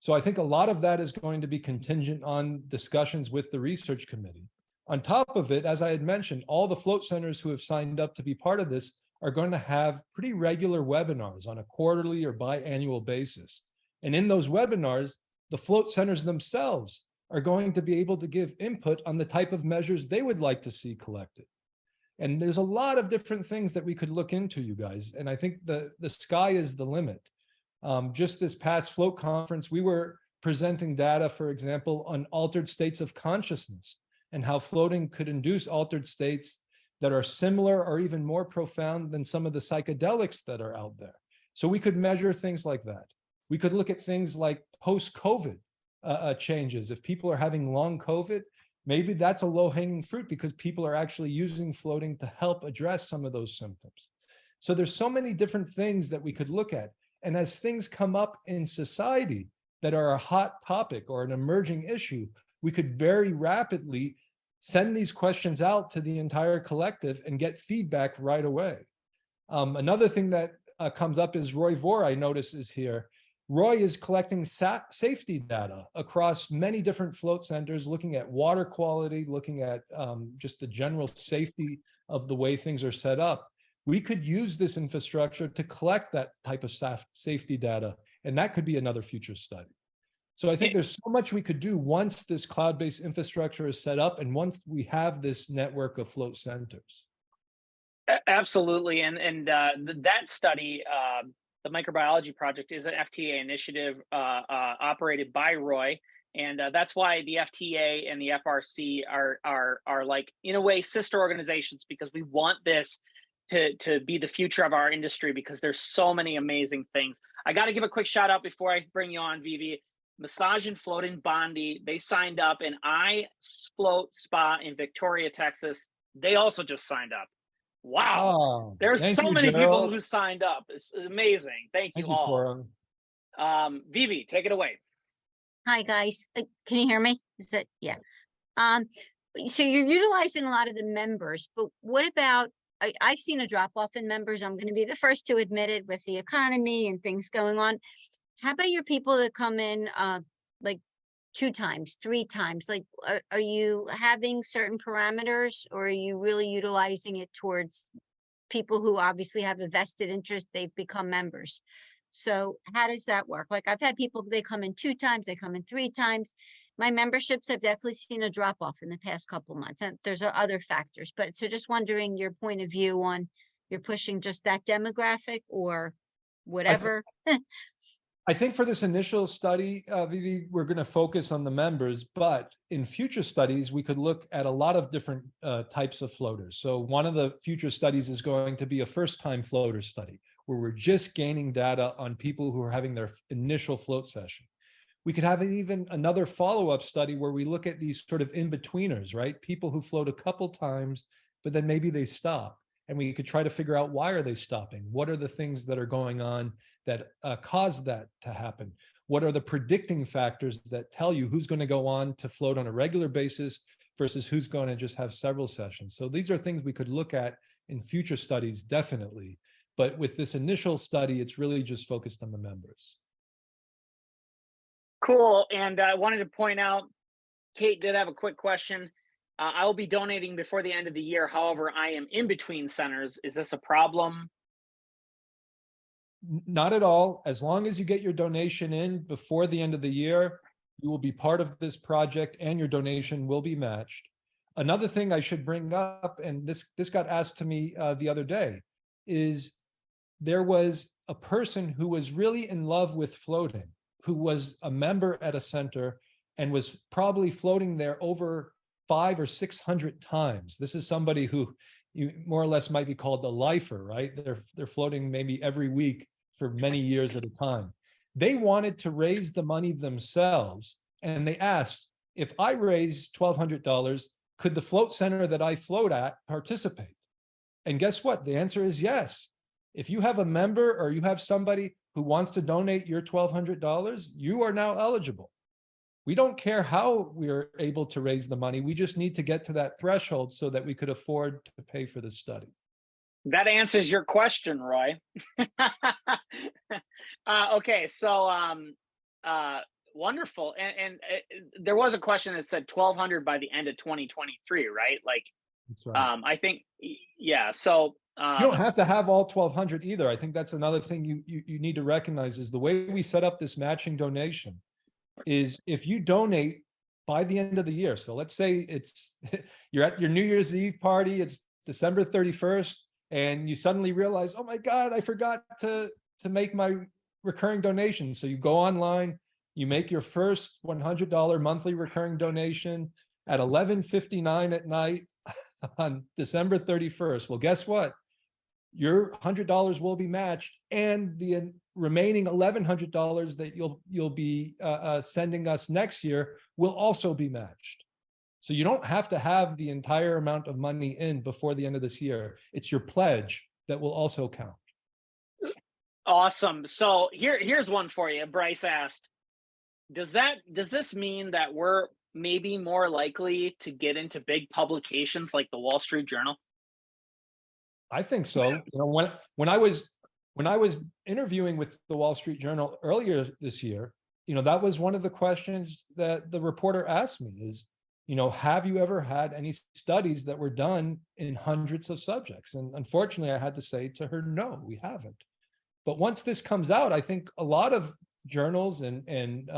So I think a lot of that is going to be contingent on discussions with the research committee. On top of it, as I had mentioned, all the float centers who have signed up to be part of this are going to have pretty regular webinars on a quarterly or biannual basis. And in those webinars, the float centers themselves are going to be able to give input on the type of measures they would like to see collected. And there's a lot of different things that we could look into, you guys. And I think the sky is the limit. Just this past float conference, we were presenting data, for example, on altered states of consciousness and how floating could induce altered states that are similar or even more profound than some of the psychedelics that are out there. So we could measure things like that. We could look at things like post-COVID changes. If people are having long COVID, maybe that's a low-hanging fruit because people are actually using floating to help address some of those symptoms. So there's so many different things that we could look at. And as things come up in society that are a hot topic or an emerging issue, we could very rapidly send these questions out to the entire collective and get feedback right away. Another thing that comes up is Roy Vore, I notice, is here. Roy is collecting safety data across many different float centers, looking at water quality, looking at just the general safety of the way things are set up. We could use this infrastructure to collect that type of safety data, and that could be another future study. So I think there's so much we could do once this cloud-based infrastructure is set up and once we have this network of float centers. Absolutely, and that study, the microbiology project, is an FTA initiative operated by Roy, and that's why the FTA and the FRC are like, in a way, sister organizations, because we want this to be the future of our industry, because there's so many amazing things. I got to give a quick shout out before I bring you on, Vivi. Massage and Float in Bondi, they signed up, and I Float Spa in Victoria, Texas, they also just signed up. Wow. Oh, There's so many people who signed up. It's amazing. Thank you all. Vivi, take it away. Hi, guys. Can you hear me? Is that, yeah. So you're utilizing a lot of the members, but what about, I've seen a drop off in members. I'm going to be the first to admit it with the economy and things going on. How about your people that come in like 2 times, 3 times? Like, are you having certain parameters, or are you really utilizing it towards people who obviously have a vested interest? They've become members. So how does that work? Like, I've had people, they come in 2 times, they come in 3 times. My memberships have definitely seen a drop off in the past couple months, and there's other factors. But so just wondering your point of view on, you're pushing just that demographic or whatever. I think for this initial study, Vivi, we're going to focus on the members, but in future studies, we could look at a lot of different types of floaters. So one of the future studies is going to be a first-time floater study, where we're just gaining data on people who are having their initial float session. We could have even another follow-up study where we look at these sort of in-betweeners, right? People who float a couple times, but then maybe they stop. And we could try to figure out, why are they stopping? What are the things that are going on that cause that to happen? What are the predicting factors that tell you who's going to go on to float on a regular basis versus who's going to just have several sessions? So these are things we could look at in future studies, definitely. But with this initial study, it's really just focused on the members. Cool. And I wanted to point out, Kate did have a quick question. I will be donating before the end of the year. However, I am in between centers. Is this a problem? Not at all. As long as you get your donation in before the end of the year, you will be part of this project and your donation will be matched. Another thing I should bring up, and this got asked to me the other day, is there was a person who was really in love with floating, who was a member at a center and was probably floating there over 500 or 600 times. This is somebody who you more or less might be called a lifer, right? They're floating maybe every week for many years at a time. They wanted to raise the money themselves, and they asked, if I raise $1,200, could the float center that I float at participate? And guess what? The answer is yes. If you have a member or you have somebody who wants to donate your $1,200, you are now eligible. We don't care how we are able to raise the money. We just need to get to that threshold so that we could afford to pay for this study. That answers your question, Roy. Okay, so wonderful. And there was a question that said 1,200 by the end of 2023, right? Like, that's right. I think, yeah. So you don't have to have all 1,200 either. I think that's another thing you need to recognize is the way we set up this matching donation is if you donate by the end of the year. So let's say you're at your New Year's Eve party, it's December 31st, and you suddenly realize, oh my God, I forgot to make my recurring donation. So you go online, you make your first $100 monthly recurring donation at 11:59 at night on December 31st. Well, guess what? Your $100 will be matched, and the remaining $1,100 that you'll be sending us next year will also be matched. So you don't have to have the entire amount of money in before the end of this year. It's your pledge that will also count. Awesome. So here's one for you. Bryce asked, does this mean that we're maybe more likely to get into big publications like the Wall Street Journal? I think so. You know, when I was when I was interviewing with the Wall Street Journal earlier this year, that was one of the questions that the reporter asked me is, have you ever had any studies that were done in hundreds of subjects? And unfortunately, I had to say to her, no, we haven't. But once this comes out, I think a lot of journals and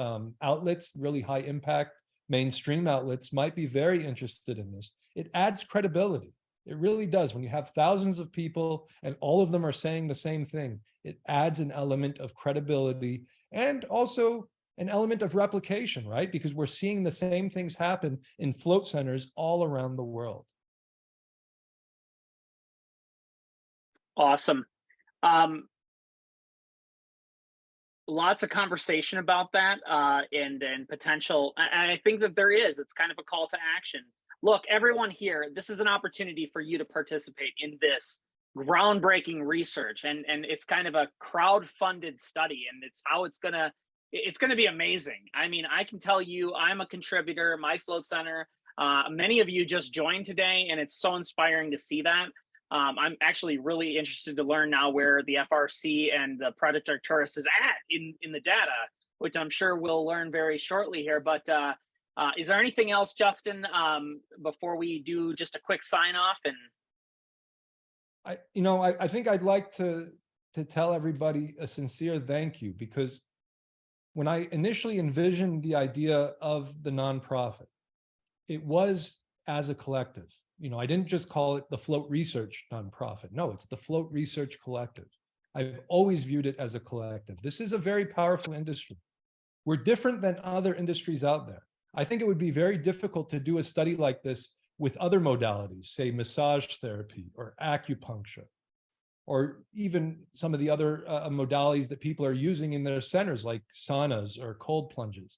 outlets, really high impact mainstream outlets, might be very interested in this. It adds credibility. It really does. When you have thousands of people and all of them are saying the same thing, it adds an element of credibility and also an element of replication, right? Because we're seeing the same things happen in float centers all around the world. Awesome. Lots of conversation about that and potential. And I think that there is. It's kind of a call to action. Look, everyone here, this is an opportunity for you to participate in this groundbreaking research, and it's kind of a crowd-funded study, and it's gonna be amazing. I mean, I can tell you, I'm a contributor. My float center. Many of you just joined today, and it's so inspiring to see that. I'm actually really interested to learn now where the FRC and the Project Arcturus is at in the data, which I'm sure we'll learn very shortly here. But is there anything else, Justin, before we do just a quick sign off? And I think I'd like to tell everybody a sincere thank you, because when I initially envisioned the idea of the nonprofit, it was as a collective. I didn't just call it the Float Research Nonprofit. No, it's the Float Research Collective. I've always viewed it as a collective. This is a very powerful industry. We're different than other industries out there. I think it would be very difficult to do a study like this with other modalities, say massage therapy or acupuncture, or even some of the other modalities that people are using in their centers, like saunas or cold plunges.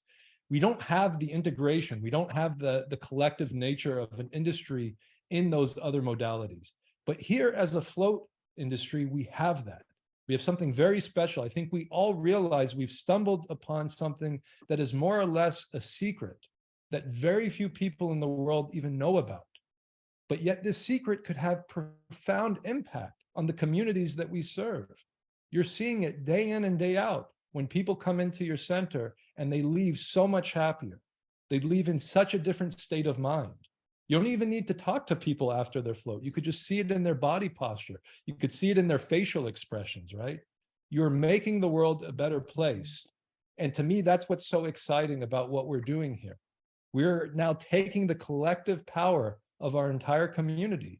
We don't have the integration. We don't have the collective nature of an industry in those other modalities. But here, as a float industry, we have that. We have something very special. I think we all realize we've stumbled upon something that is more or less a secret that very few people in the world even know about. But yet this secret could have profound impact on the communities that we serve. You're seeing it day in and day out when people come into your center and they leave so much happier. They leave in such a different state of mind. You don't even need to talk to people after their float. You could just see it in their body posture. You could see it in their facial expressions, right? You're making the world a better place. And to me, that's what's so exciting about what we're doing here. We're now taking the collective power of our entire community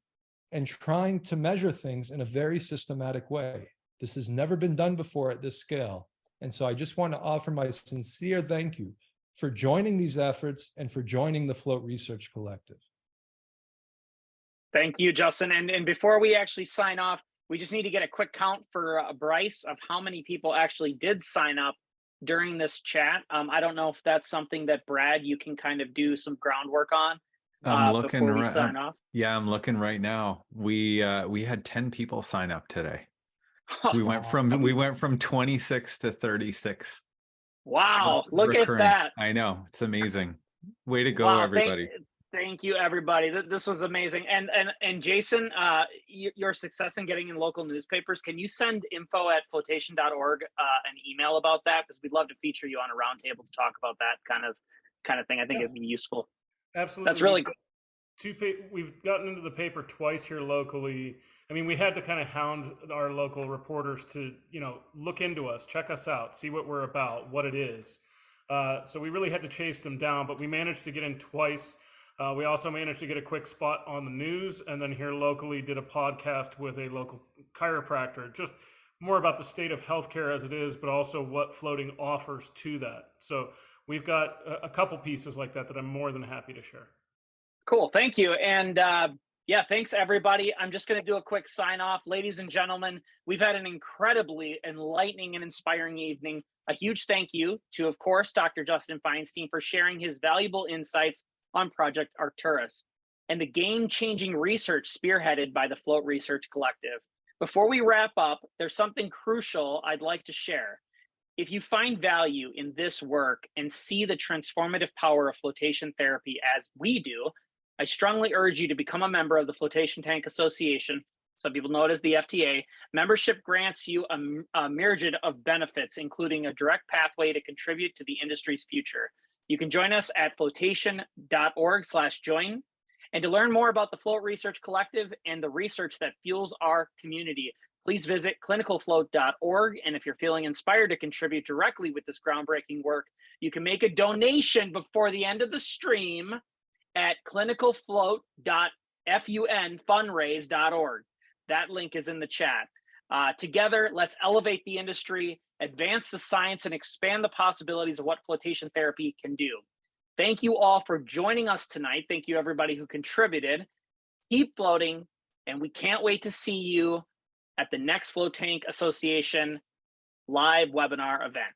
and trying to measure things in a very systematic way. This has never been done before at this scale. And so I just want to offer my sincere thank you for joining these efforts and for joining the Float Research Collective. thank you, Justin. And before we actually sign off, we just need to get a quick count for Bryce of how many people actually did sign up during this chat. I don't know if that's something that, Brad, you can kind of do some groundwork on before we sign off. Yeah, I'm looking right now. We had 10 people sign up today. We went from 26 to 36. Wow, look at that. I know, it's amazing. Way to go, everybody. Thank you, everybody. This was amazing. And Jason, your success in getting in local newspapers, can you send info@floatation.org an email about that? Because we'd love to feature you on a roundtable to talk about that kind of thing. I think it'd be useful. Absolutely. That's really good. We've gotten into the paper twice here locally. I mean, we had to kind of hound our local reporters to, look into us, check us out, see what we're about, what it is. So we really had to chase them down, but we managed to get in twice. We also managed to get a quick spot on the news, and then here locally did a podcast with a local chiropractor, just more about the state of healthcare as it is, but also what floating offers to that. So we've got a couple pieces like that I'm more than happy to share. Cool, thank you. And yeah, thanks everybody. I'm just going to do a quick sign off. Ladies and gentlemen, we've had an incredibly enlightening and inspiring evening. A huge thank you to, of course, Dr. Justin Feinstein for sharing his valuable insights on Project Arcturus and the game-changing research spearheaded by the Float Research Collective. Before we wrap up, there's something crucial I'd like to share. If you find value in this work and see the transformative power of flotation therapy as we do, I strongly urge you to become a member of the Flotation Tank Association some people know it as the FTA. Membership grants you a myriad of benefits, including a direct pathway to contribute to the industry's future. You can join us at floatation.org/join. And to learn more about the Float Research Collective and the research that fuels our community, please visit clinicalfloat.org. And if you're feeling inspired to contribute directly with this groundbreaking work, you can make a donation before the end of the stream at clinicalfloat.fundraise.org. That link is in the chat. Together, let's elevate the industry, advance the science, and expand the possibilities of what flotation therapy can do. Thank you all for joining us tonight. Thank you, everybody who contributed. Keep floating, and we can't wait to see you at the next Float Tank Association live webinar event.